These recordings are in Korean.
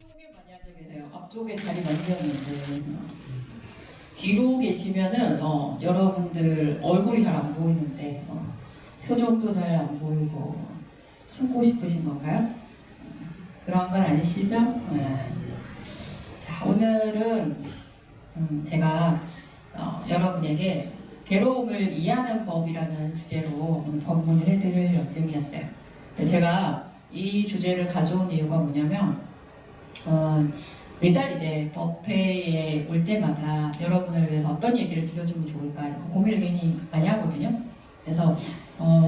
앞쪽에 많이 앉아 계세요. 앞쪽에 자리 많이 비었는데 뒤로 계시면은 여러분들 얼굴이 잘 안 보이는데 표정도 잘 안 보이고 숨고 싶으신 건가요? 그런 건 아니시죠? 네. 자, 오늘은 제가 여러분에게 괴로움을 이해하는 법이라는 주제로 오늘 법문을 해드릴 예정이었어요. 제가 이 주제를 가져온 이유가 뭐냐면 매달 이제 법회에 올 때마다 여러분을 위해서 어떤 얘기를 들려주면 좋을까 고민을 괜히 많이 하거든요. 그래서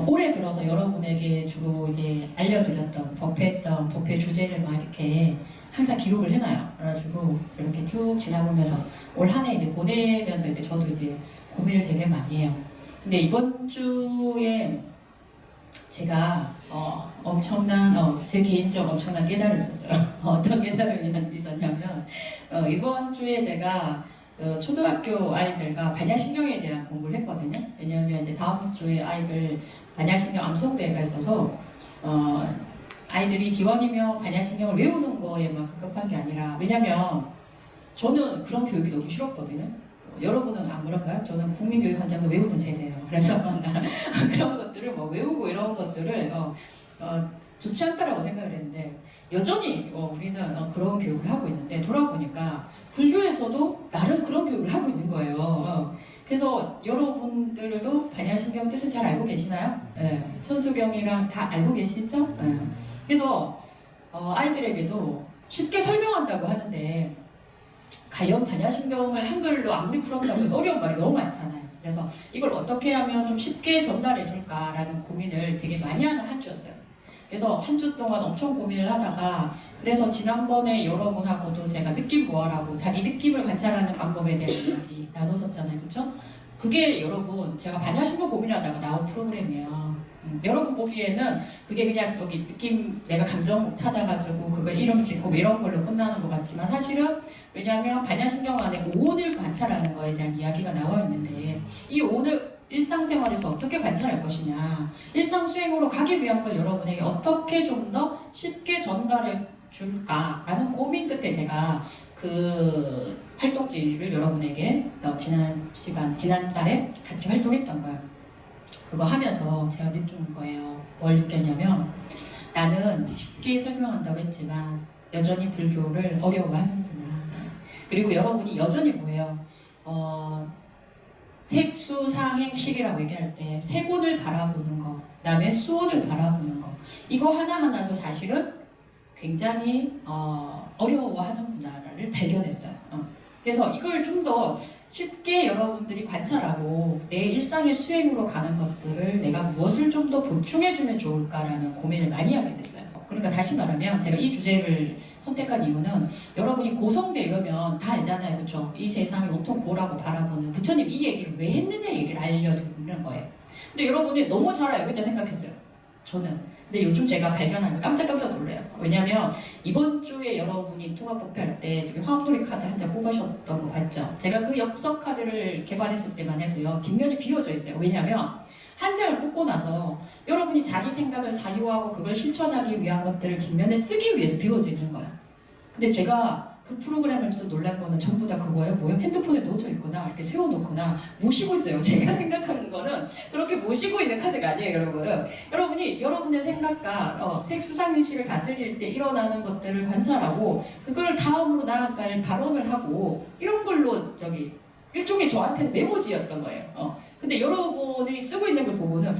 올해 들어서 여러분에게 주로 이제 알려드렸던 법회했던 법회 주제를 막 이렇게 항상 기록을 해놔요. 그래가지고 이렇게 쭉 지나보면서 올 한 해 이제 보내면서 이제 저도 이제 고민을 되게 많이 해요. 근데 이번 주에 제가 엄청난 제 개인적 엄청난 깨달음이 있었어요. 어떤 깨달음이 있었냐면 이번 주에 제가 초등학교 아이들과 반야신경에 대한 공부를 했거든요. 왜냐하면 이제 다음 주에 아이들 반야신경 암송대회가 있어서 아이들이 기원이며 반야신경을 외우는 거에만 급급한 게 아니라, 왜냐면 저는 그런 교육이 너무 싫었거든요. 여러분은 안 그런가요? 저는 국민교육 현장도 외우는 세대예요. 그래서 그런 것들을 외우고 이런 것들을 좋지 않다라고 생각을 했는데, 여전히 우리는 그런 교육을 하고 있는데, 돌아보니까 불교에서도 나름 그런 교육을 하고 있는 거예요. 그래서 여러분들도 반야신경 뜻은 잘 알고 계시나요? 네. 천수경이랑 다 알고 계시죠? 네. 그래서 아이들에게도 쉽게 설명한다고 하는데, 과연 반야신경을 한글로 아무리 풀었다고 해도 어려운 말이 너무 많잖아요. 그래서 이걸 어떻게 하면 좀 쉽게 전달해 줄까라는 고민을 되게 많이 하는 한 주였어요. 그래서 한 주 동안 엄청 고민을 하다가, 그래서 지난번에 여러분하고도 제가 느낌 모아라고 자기 느낌을 관찰하는 방법에 대한 이야기 나눴었잖아요. 그렇죠? 그게 여러분 제가 반야신경 고민하다가 나온 프로그램이에요. 여러분 보기에는 그게 그냥 여기 느낌, 내가 감정목 찾아가지고 그걸 이름 짓고 이런 걸로 끝나는 것 같지만, 사실은 왜냐하면 반야신경 안에 오온을 관찰하는 거에 대한 이야기가 나와 있는데, 이 오온을 일상생활에서 어떻게 관찰할 것이냐, 일상수행으로 가기 위한 걸 여러분에게 어떻게 좀 더 쉽게 전달해 줄까라는 고민 끝에 제가 그 활동지를 여러분에게 지난달에 같이 활동했던 거예요. 그거 하면서 제가 느낀 거예요. 뭘 느꼈냐면, 나는 쉽게 설명한다고 했지만 여전히 불교를 어려워하는구나. 그리고 여러분이 여전히 뭐예요? 색수상행식이라고 얘기할 때 색온을 바라보는 거, 그다음에 수온을 바라보는 거, 이거 하나하나도 사실은 굉장히 어려워하는구나를 발견했어요. 그래서 이걸 좀 더 쉽게 여러분들이 관찰하고 내 일상의 수행으로 가는 것들을 내가 무엇을 좀 더 보충해주면 좋을까라는 고민을 많이 하게 됐어요. 그러니까 다시 말하면 제가 이 주제를 선택한 이유는, 여러분이 고성대 이러면 다 알잖아요. 그렇죠? 이 세상이 온통 고라고 바라보는 부처님 이 얘기를 왜 했느냐 얘기를 알려드리는 거예요. 근데 여러분이 너무 잘 알고 있다 생각했어요. 저는. 근데 요즘 제가 발견한 거 깜짝깜짝 놀래요. 왜냐면 이번 주에 여러분이 통합법회 할 때 저기 화합놀이 카드 한 장 뽑으셨던 거 봤죠? 제가 그 엽서 카드를 개발했을 때만 해도요, 뒷면이 비워져 있어요. 왜냐면 한 장을 뽑고 나서 여러분이 자기 생각을 사유하고 그걸 실천하기 위한 것들을 뒷면에 쓰기 위해서 비워져 있는 거야. 근데 제가 그 프로그램에서 놀란 거는 전부 다 그거예요. 뭐요? 핸드폰에 넣어져 있거나 이렇게 세워놓거나 모시고 있어요. 제가 생각하는 거는 그렇게 모시고 있는 카드가 아니에요, 여러분. 여러분이 여러분의 생각과 색수상의식을 다스릴 때 일어나는 것들을 관찰하고 그걸 다음으로 나아갈 발언을 하고 이런 걸로 일종의 저한테는 메모지였던 거예요. 근데 여러분이 쓰고 있는 걸 보고는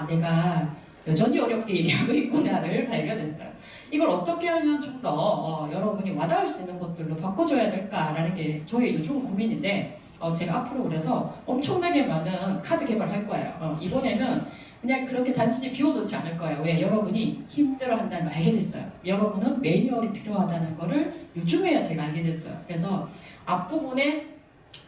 내가 여전히 어렵게 얘기하고 있구나를 발견했어요. 이걸 어떻게 하면 좀 더 여러분이 와닿을 수 있는 것들로 바꿔줘야 될까라는 게 저의 요즘 고민인데, 제가 앞으로 그래서 엄청나게 많은 카드 개발할 거예요. 이번에는 그냥 그렇게 단순히 비워놓지 않을 거예요. 왜? 여러분이 힘들어한다는 걸 알게 됐어요. 여러분은 매뉴얼이 필요하다는 거를 요즘에야 제가 알게 됐어요. 그래서 앞부분에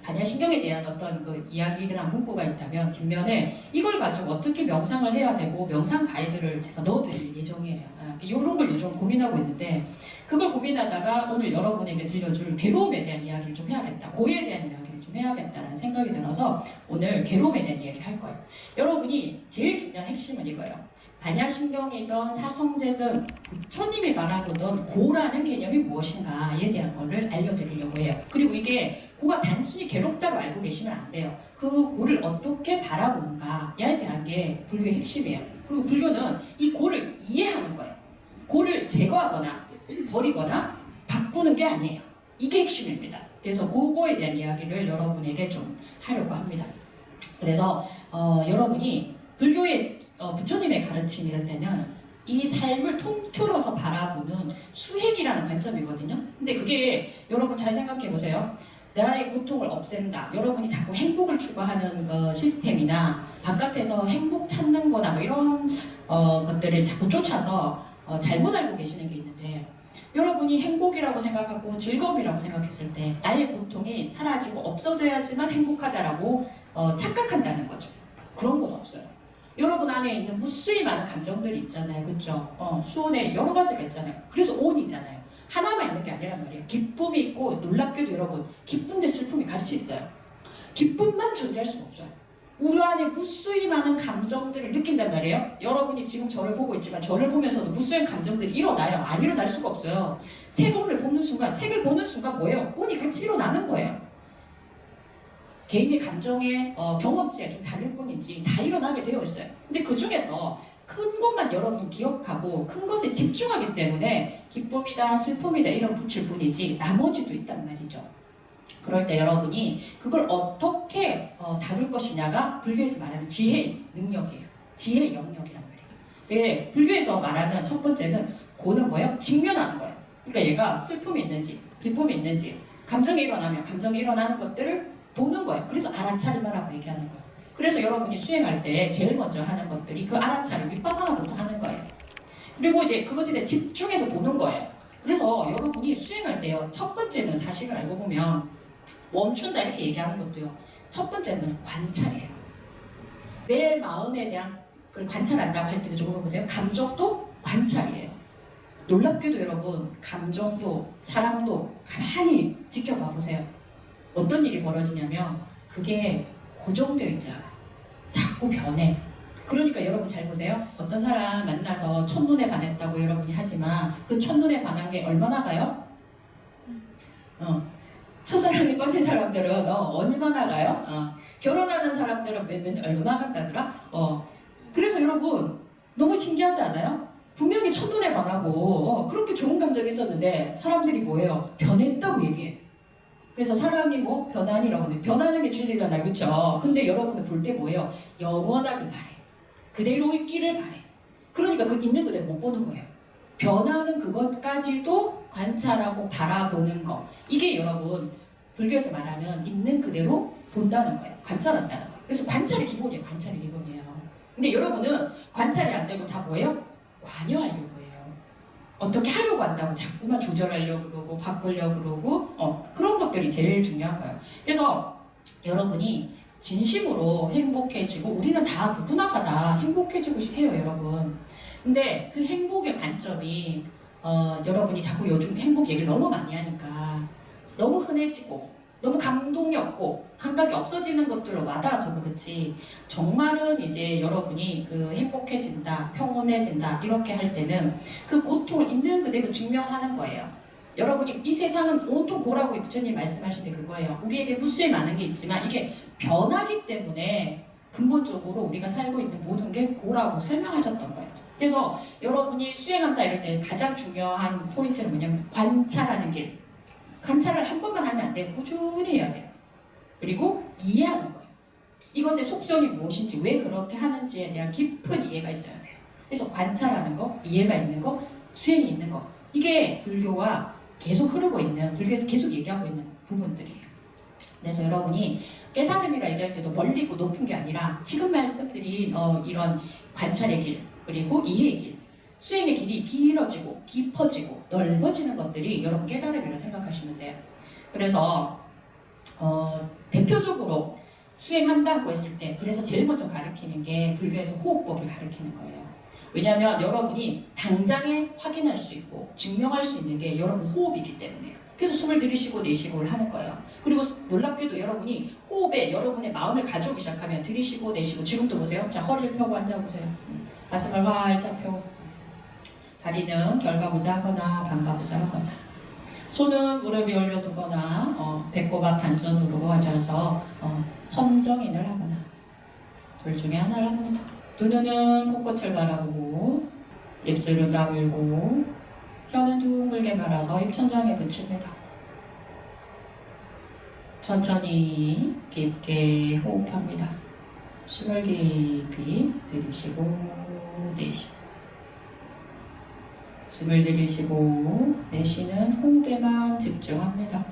반야신경에 대한 어떤 그 이야기나 문구가 있다면 뒷면에 이걸 가지고 어떻게 명상을 해야 되고 명상 가이드를 제가 넣어드릴 예정이에요. 이런 걸 요즘 고민하고 있는데, 그걸 고민하다가 오늘 여러분에게 들려줄 괴로움에 대한 이야기를 좀 해야겠다, 고해에 대한 이야기를 좀 해야겠다는 생각이 들어서 오늘 괴로움에 대한 이야기 할 거예요. 여러분이 제일 중요한 핵심은 이거예요. 반야신경이든 사성제든 부처님이 말하거든 고라는 개념이 무엇인가에 대한 거를 알려드리려고 해요. 그리고 이게 고가 단순히 괴롭다고 알고 계시면 안 돼요. 그 고를 어떻게 바라보는가에 대한 게 불교의 핵심이에요. 그리고 불교는 이 고를 이해하는 거예요. 고를 제거하거나 버리거나 바꾸는 게 아니에요. 이게 핵심입니다. 그래서 그거에 대한 이야기를 여러분에게 좀 하려고 합니다. 그래서 여러분이 불교의 부처님의 가르침일 때는 이 삶을 통틀어서 바라보는 수행이라는 관점이거든요. 근데 그게 여러분 잘 생각해 보세요. 나의 고통을 없앤다. 여러분이 자꾸 행복을 추구하는 시스템이나 바깥에서 행복 찾는 거나 뭐 이런 것들을 자꾸 쫓아서 잘못 알고 계시는 게 있는데, 여러분이 행복이라고 생각하고 즐거움이라고 생각했을 때 나의 고통이 사라지고 없어져야지만 행복하다라고 착각한다는 거죠. 그런 건 없어요. 여러분 안에 있는 무수히 많은 감정들이 있잖아요. 그렇죠? 수온에 여러 가지가 있잖아요. 그래서 온이잖아요. 하나만 있는 게 아니란 말이에요. 기쁨이 있고, 놀랍게도 여러분 기쁨 대 슬픔이 같이 있어요. 기쁨만 존재할 수는 없어요. 우리 안에 무수히 많은 감정들을 느낀단 말이에요. 여러분이 지금 저를 보고 있지만 저를 보면서도 무수한 감정들이 일어나요. 안 일어날 수가 없어요. 색을 보는 순간 뭐예요? 온이 같이 일어나는 거예요. 개인의 감정의 경험치가 좀 다를 뿐이지 다 일어나게 되어 있어요. 근데 그 중에서 큰 것만 여러분이 기억하고 큰 것에 집중하기 때문에 기쁨이다, 슬픔이다 이런 붙일 뿐이지 나머지도 있단 말이죠. 그럴 때 여러분이 그걸 어떻게 다룰 것이냐가 불교에서 말하는 지혜의 능력이에요. 지혜의 영역이란 말이에요. 네, 불교에서 말하는 첫 번째는 고는 뭐예요? 직면하는 거예요. 그러니까 얘가 슬픔이 있는지 기쁨이 있는지 감정이 일어나면 감정이 일어나는 것들을 보는 거예요. 그래서 알아차림하라고 얘기하는 거예요. 그래서 여러분이 수행할 때 제일 먼저 하는 것들이 그 알아차림, 윗바사나부터 하는 거예요. 그리고 이제 그것에 대해 집중해서 보는 거예요. 그래서 여러분이 수행할 때요, 첫 번째는 사실을 알고 보면 멈춘다 이렇게 얘기하는 것도요, 첫 번째는 관찰이에요. 내 마음에 대한 걸 관찰한다고 할 때도 조금 보세요. 감정도 관찰이에요. 놀랍게도 여러분 감정도 사랑도 가만히 지켜봐 보세요. 어떤 일이 벌어지냐면 그게 고정되어 있잖아요. 자꾸 변해. 그러니까 여러분 잘 보세요. 어떤 사람 만나서 첫눈에 반했다고 여러분이 하지만 그 첫눈에 반한 게 얼마나 가요? 첫사랑에 빠진 사람들은 얼마나 가요? 결혼하는 사람들은 얼마나 간다더라? 그래서 여러분 너무 신기하지 않아요? 분명히 첫눈에 반하고 그렇게 좋은 감정이 있었는데 사람들이 뭐예요? 변했다고 얘기해. 그래서 사람이 뭐 변하니라고 해. 변하는 게 진리잖아요. 그렇죠? 근데 여러분은 볼 때 뭐예요? 영원하길 바래. 그대로 있기를 바래. 그러니까 그 있는 그대로 못 보는 거예요. 변하는 그것까지도 관찰하고 바라보는 거. 이게 여러분 불교에서 말하는 있는 그대로 본다는 거예요. 관찰한다는 거예요. 그래서 관찰이 기본이에요. 관찰이 기본이에요. 근데 여러분은 관찰이 안 되고 다 뭐예요? 관여하려고 해요. 어떻게 하려고 한다고 자꾸만 조절하려고 그러고 바꾸려고 그러고 그런 것들이 제일 중요한 거예요. 그래서 여러분이 진심으로 행복해지고, 우리는 다 누구나가 다 행복해지고 해요 여러분. 근데 그 행복의 관점이 여러분이 자꾸 요즘 행복 얘기를 너무 많이 하니까 너무 흔해지고 너무 감동이 없고 감각이 없어지는 것들로 와닿아서 그렇지, 정말은 이제 여러분이 그 행복해진다, 평온해진다 이렇게 할 때는 그 고통을 있는 그대로 직면하는 거예요. 여러분이 이 세상은 온통 고라고 부처님 말씀하신 게 그거예요. 우리에게 무수히 많은 게 있지만 이게 변하기 때문에 근본적으로 우리가 살고 있는 모든 게 고라고 설명하셨던 거예요. 그래서 여러분이 수행한다 이럴 때 가장 중요한 포인트는 뭐냐면 관찰하는 길. 관찰을 한 번만 하면 안 돼요. 꾸준히 해야 돼요. 그리고 이해하는 거예요. 이것의 속성이 무엇인지, 왜 그렇게 하는지에 대한 깊은 이해가 있어야 돼요. 그래서 관찰하는 거, 이해가 있는 거, 수행이 있는 거, 이게 불교와 계속 흐르고 있는, 불교에서 계속 얘기하고 있는 부분들이에요. 그래서 여러분이 깨달음이라 얘기할 때도 멀리 있고 높은 게 아니라 지금 말씀드린 이런 관찰의 길, 그리고 이해의 길, 수행의 길이 길어지고 깊어지고 넓어지는 것들이 여러분 깨달음이라고 생각하시면 돼요. 그래서 대표적으로 수행한다고 했을 때, 그래서 제일 먼저 가르치는 게 불교에서 호흡법을 가르치는 거예요. 왜냐하면 여러분이 당장에 확인할 수 있고 증명할 수 있는 게 여러분 호흡이기 때문에요. 그래서 숨을 들이쉬고 내쉬고를 하는 거예요. 그리고 놀랍게도 여러분이 호흡에 여러분의 마음을 가져오기 시작하면 들이쉬고 내쉬고, 지금도 보세요. 자, 허리를 펴고 앉아보세요. 가슴을 활짝 펴고 다리는 결과보자 하거나 반가보자 하거나 손은 무릎 위에 올려두거나 배꼽 앞 단전으로 앉아서 선정인을 하거나 둘 중에 하나를 합니다. 두 눈은 코끝을 바라보고 입술을 다물고 혀는 둥글게 말아서 입천장에 붙입니다. 천천히 깊게 호흡합니다. 숨을 깊이 들이쉬고 내쉬고 숨을 들이쉬고 내쉬는 호흡에만 집중합니다.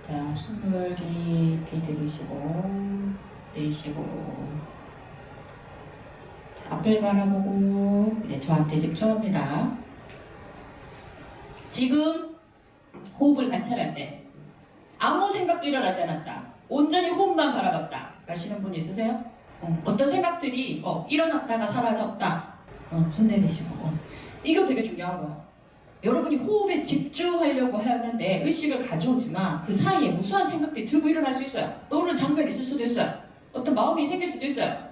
자, 숨을 깊이 들이쉬고 내쉬고 자, 앞을 바라보고 이제 저한테 집중합니다. 지금 호흡을 관찰할 때 아무 생각도 일어나지 않았다. 온전히 호흡만 바라봤다. 하시는 분 있으세요? 어떤 생각들이 일어났다가 사라졌다. 손 내리시고 이거 되게 중요한 거예요. 여러분이 호흡에 집중하려고 하는데 의식을 가져오지만 그 사이에 무수한 생각들이 들고 일어날 수 있어요. 떠오르는 장면이 있을 수도 있어요. 어떤 마음이 생길 수도 있어요.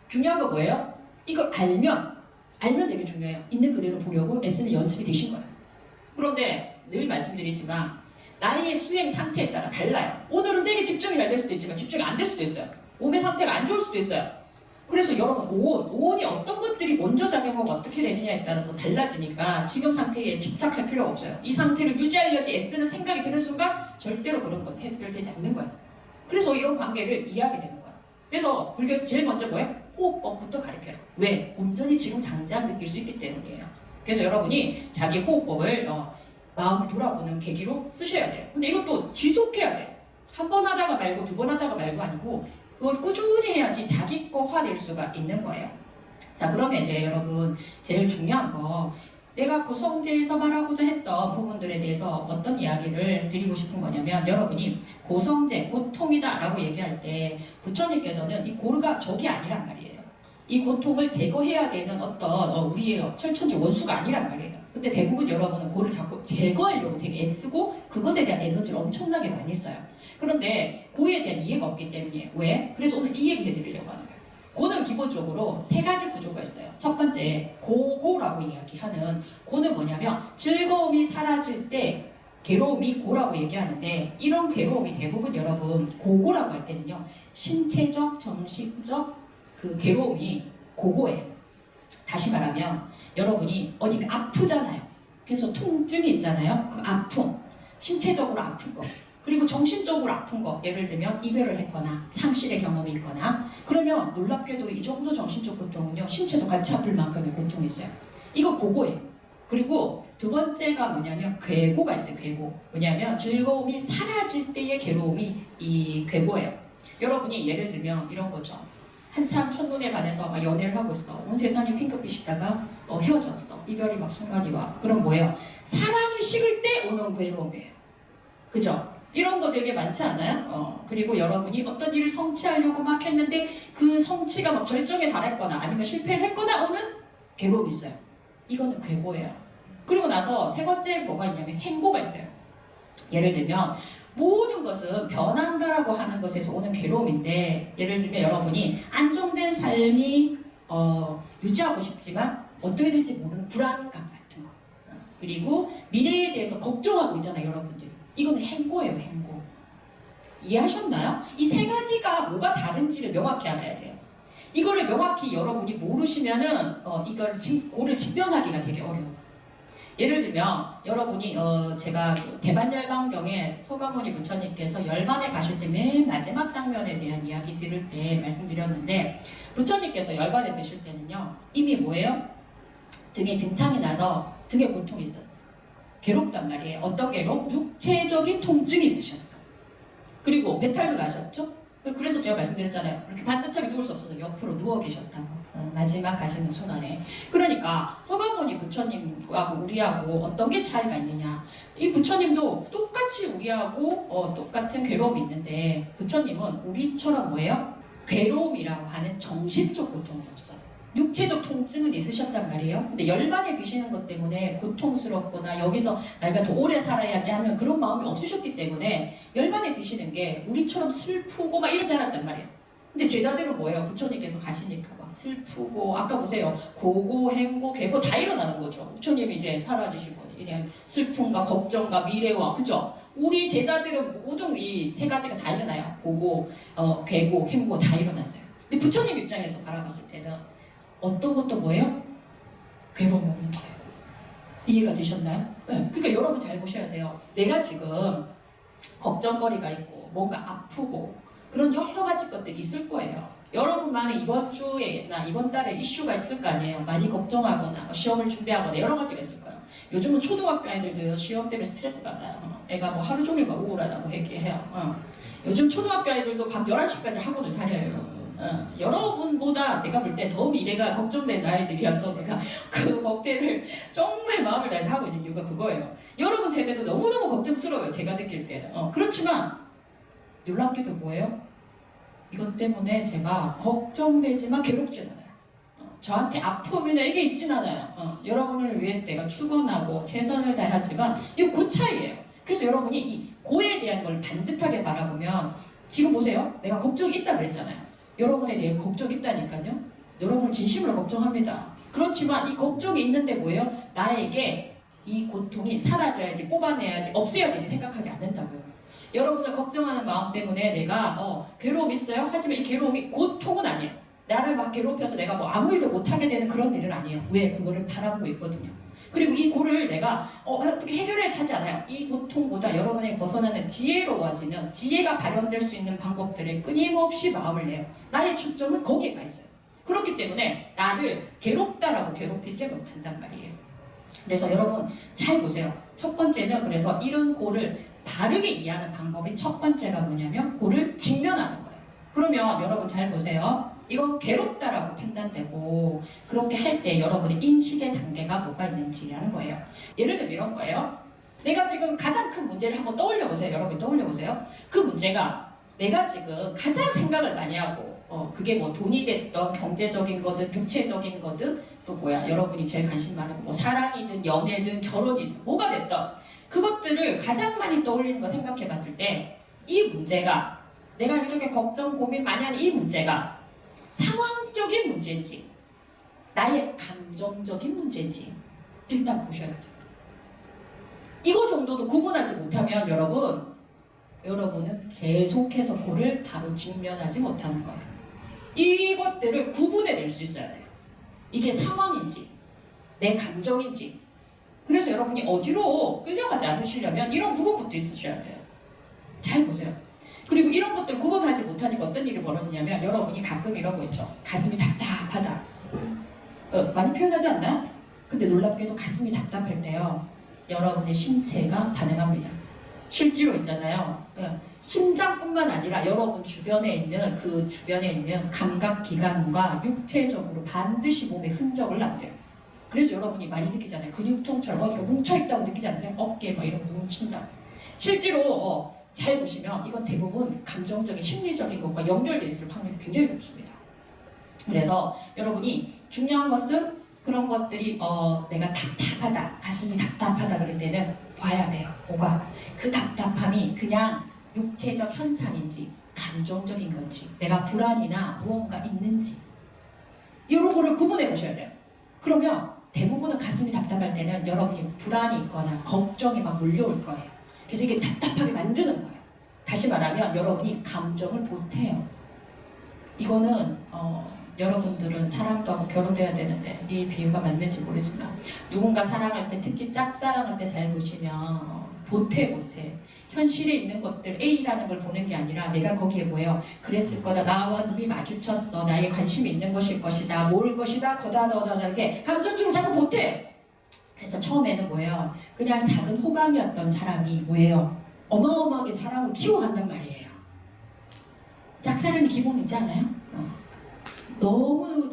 중요한 거 뭐예요? 이걸 알면 되게 중요해요. 있는 그대로 보려고 애쓰는 연습이 되신 거예요. 그런데 늘 말씀드리지만 나의 수행 상태에 따라 달라요. 오늘은 되게 집중이 잘 될 수도 있지만 집중이 안 될 수도 있어요. 몸의 상태가 안 좋을 수도 있어요. 그래서 여러분 오온이 어떤 것들이 먼저 작용하고 어떻게 되느냐에 따라서 달라지니까 지금 상태에 집착할 필요가 없어요. 이 상태를 유지하려고 애쓰는 생각이 드는 순간 절대로 그런 건 해결되지 않는 거예요. 그래서 이런 관계를 이해하게 되는 거예요. 그래서 불교에서 제일 먼저 뭐예요? 호흡법부터 가르쳐요. 왜? 온전히 지금 당장 느낄 수 있기 때문이에요. 그래서 여러분이 자기 호흡법을 마음을 돌아보는 계기로 쓰셔야 돼요. 근데 이것도 지속해야 돼요. 한 번 하다가 말고 두 번 하다가 말고 아니고 그걸 꾸준히 해야지 자기 거화 될 수가 있는 거예요. 자, 그러면 이제 여러분 제일 중요한 거 내가 고성제에서 말하고자 했던 부분들에 대해서 어떤 이야기를 드리고 싶은 거냐면 여러분이 고성제, 고통이다 라고 얘기할 때 부처님께서는 이 고르가 적이 아니란 말이에요. 이 고통을 제거해야 되는 어떤 우리의 철천지 원수가 아니란 말이에요. 근데 대부분 여러분은 고를 자꾸 제거하려고 되게 애쓰고 그것에 대한 에너지를 엄청나게 많이 써요. 그런데 고에 대한 이해가 없기 때문이에요. 왜? 그래서 오늘 이 얘기 해드리려고 하는 거예요. 고는 기본적으로 세 가지 구조가 있어요. 첫 번째, 고고라고 이야기하는 고는 뭐냐면 즐거움이 사라질 때 괴로움이 고라고 얘기하는데 이런 괴로움이 대부분 여러분 고고라고 할 때는요. 신체적, 정신적 그 괴로움이 고고예요. 다시 말하면 여러분이 어디가 아프잖아요. 그래서 통증이 있잖아요. 그 아픔, 신체적으로 아픈 거 그리고 정신적으로 아픈 거 예를 들면 이별을 했거나 상실의 경험이 있거나 그러면 놀랍게도 이 정도 정신적 고통은요 신체도 같이 아플 만큼의 고통이 있어요. 이거 고고예요. 그리고 두 번째가 뭐냐면 괴고가 있어요. 괴고 뭐냐면 즐거움이 사라질 때의 괴로움이 이 괴고예요. 여러분이 예를 들면 이런 거죠. 한참 첫눈에 반해서 막 연애를 하고 있어. 온 세상이 핑크빛이다가 헤어졌어. 이별이 막 순간이 와. 그럼 뭐예요? 사랑이 식을 때 오는 괴로움이에요. 그죠? 이런 거 되게 많지 않아요? 그리고 여러분이 어떤 일을 성취하려고 막 했는데 그 성취가 막 절정에 달했거나 아니면 실패를 했거나 오는 괴로움이 있어요. 이거는 괴고예요. 그리고 나서 세 번째 뭐가 있냐면 행고가 있어요. 예를 들면 모든 것은 변한다라고 하는 것에서 오는 괴로움인데 예를 들면 여러분이 안정된 삶이 유지하고 싶지만 어떻게 될지 모르는 불안감 같은 거 그리고 미래에 대해서 걱정하고 있잖아요. 여러분들이 이거는 행고예요. 행고 이해하셨나요? 이 세 가지가 뭐가 다른지를 명확히 알아야 돼요. 이거를 명확히 여러분이 모르시면은 이걸 고를 직변하기가 되게 어려워요. 예를 들면 여러분이 제가 대반열반경에 서가모니 부처님께서 열반에 가실 때 맨 마지막 장면에 대한 이야기 들을 때 말씀드렸는데 부처님께서 열반에 드실 때는요 이미 뭐예요? 등에 등창이 나서 등에 고통이 있었어요. 괴롭단 말이에요. 어떤 괴로움? 육체적인 통증이 있으셨어. 그리고 배탈도 나셨죠? 그래서 제가 말씀드렸잖아요. 이렇게 반듯하게 누울 수 없어서 옆으로 누워 계셨다고. 마지막 가시는 순간에. 그러니까 서가모니 부처님하고 우리하고 어떤 게 차이가 있느냐. 이 부처님도 똑같이 우리하고 똑같은 괴로움이 있는데 부처님은 우리처럼 뭐예요? 괴로움이라고 하는 정신적 고통이 없어요. 육체적 통증은 있으셨단 말이에요. 근데 열반에 드시는 것 때문에 고통스럽거나 여기서 내가 더 오래 살아야지 하는 그런 마음이 없으셨기 때문에 열반에 드시는 게 우리처럼 슬프고 막 이러지 않았단 말이에요. 근데 제자들은 뭐예요? 부처님께서 가시니까 막 슬프고, 아까 보세요. 고고, 행고, 괴고 다 일어나는 거죠. 부처님이 이제 사라지실 거니. 그냥 슬픔과 걱정과 미래와, 그죠? 우리 제자들은 모든 이 세 가지가 다 일어나요. 고고, 괴고, 행고 다 일어났어요. 근데 부처님 입장에서 바라봤을 때는 어떤 것도 뭐예요? 괴로움이 없는 거예요. 이해가 되셨나요? 네. 그러니까 여러분 잘 보셔야 돼요. 내가 지금 걱정거리가 있고 뭔가 아프고 그런 여러 가지 것들이 있을 거예요. 여러분만의 이번 주에나 이번 달에 이슈가 있을 거 아니에요. 많이 걱정하거나 뭐 시험을 준비하거나 여러 가지가 있을 거예요. 요즘은 초등학교 아이들도 시험 때문에 스트레스 받아요. 애가 뭐 하루 종일 막 우울하다고 얘기해요. 요즘 초등학교 아이들도 밤 11시까지 학원을 다녀요. 여러분보다 내가 볼 때 더 미래가 걱정되는 아이들이어서 내가 그 법회를 정말 마음을 다해서 하고 있는 이유가 그거예요. 여러분 세대도 너무너무 걱정스러워요. 제가 느낄 때는. 그렇지만 놀랍게도 뭐예요? 이것 때문에 제가 걱정되지만 괴롭진 않아요. 저한테 아픔이나 이게 있진 않아요. 여러분을 위해 내가 출근하고 최선을 다하지만 이거 그 차이예요. 그래서 여러분이 이 고에 대한 걸 반듯하게 바라보면 지금 보세요. 내가 걱정이 있다 그랬잖아요. 여러분에 대해 걱정이 있다니까요. 여러분을 진심으로 걱정합니다. 그렇지만 이 걱정이 있는데 뭐예요? 나에게 이 고통이 사라져야지, 뽑아내야지, 없애야 되지 생각하지 않는다고요. 여러분을 걱정하는 마음 때문에 내가 괴로움 있어요? 하지만 이 괴로움이 고통은 아니에요. 나를 막 괴롭혀서 내가 뭐 아무 일도 못하게 되는 그런 일은 아니에요. 왜? 그거를 바라보고 있거든요. 그리고 이 고를 내가 어떻게 해결해야 하지 않아요. 이 고통보다 여러분의 벗어나는 지혜로워지는, 지혜가 발현될 수 있는 방법들에 끊임없이 마음을 내요. 나의 초점은 거기에 가 있어요. 그렇기 때문에 나를 괴롭다라고 괴롭히지 못한단 말이에요. 그래서 여러분 잘 보세요. 첫 번째는 그래서 이런 고를 바르게 이해하는 방법이 첫 번째가 뭐냐면 고를 직면하는 거예요. 그러면 여러분 잘 보세요. 이건 괴롭다라고 판단되고 그렇게 할 때 여러분의 인식의 단계가 뭐가 있는지라는 거예요. 예를 들면 이런 거예요. 내가 지금 가장 큰 문제를 한번 떠올려 보세요. 여러분 떠올려 보세요. 그 문제가 내가 지금 가장 생각을 많이 하고 그게 뭐 돈이 됐던 경제적인 거든 육체적인 거든 또 뭐야 여러분이 제일 관심 많은 거 뭐 사랑이든 연애든 결혼이든 뭐가 됐던 그것들을 가장 많이 떠올리는 거 생각해 봤을 때 이 문제가 내가 이렇게 걱정 고민 많이 하는 이 문제가 상황적인 문제인지 나의 감정적인 문제인지 일단 보셔야 돼요. 이거 정도도 구분하지 못하면 여러분은 계속해서 고를 바로 직면하지 못하는 거예요. 이것들을 구분해낼 수 있어야 돼요. 이게 상황인지 내 감정인지. 그래서 여러분이 어디로 끌려가지 않으시려면 이런 부분부터 있으셔야 돼요. 잘 보세요. 그리고 이런 것들 구분하지 못하니까 어떤 일이 벌어지냐면 여러분이 가끔 이런 거 있죠. 가슴이 답답하다. 많이 표현하지 않나요? 근데 놀랍게도 가슴이 답답할 때요. 여러분의 신체가 반응합니다. 실제로 있잖아요. 심장뿐만 아니라 여러분 주변에 있는 감각기관과 육체적으로 반드시 몸에 흔적을 남겨요. 그래서 여러분이 많이 느끼잖아요. 근육통처럼 어디가 뭉쳐있다고 느끼지 않으세요? 어깨 막 이런 거 뭉친다. 실제로 잘 보시면 이건 대부분 감정적인 심리적인 것과 연결되어 있을 확률이 굉장히 높습니다. 그래서 여러분이 중요한 것은 그런 것들이 내가 답답하다, 가슴이 답답하다 그럴 때는 봐야 돼요. 뭐가 그 답답함이 그냥 육체적 현상인지 감정적인 건지 내가 불안이나 무언가 있는지 이런 거를 구분해 보셔야 돼요. 그러면 대부분은 가슴이 답답할 때는 여러분이 불안이 있거나 걱정이 막 몰려올 거예요. 그래서 이게 답답하게 만드는 거예요. 다시 말하면 여러분이 감정을 보태요. 이거는 여러분들은 사랑도 하고 결혼돼야 되는데 이 비유가 맞는지 모르지만 누군가 사랑할 때 특히 짝사랑할 때 잘 보시면 보태 현실에 있는 것들 A라는 걸 보는 게 아니라 내가 거기에 뭐예요? 그랬을 거다. 나와 눈이 마주쳤어. 나에게 관심이 있는 것일 것이다. 모을 것이다. 거다 이렇게 감정적으로 자꾸 보태. 그래서 처음에는 뭐예요? 그냥 작은 호감이었던 사람이 뭐예요? 어마어마하게 사랑을 키워간단 말이에요. 짝사랑이 기본이지 않아요? 너무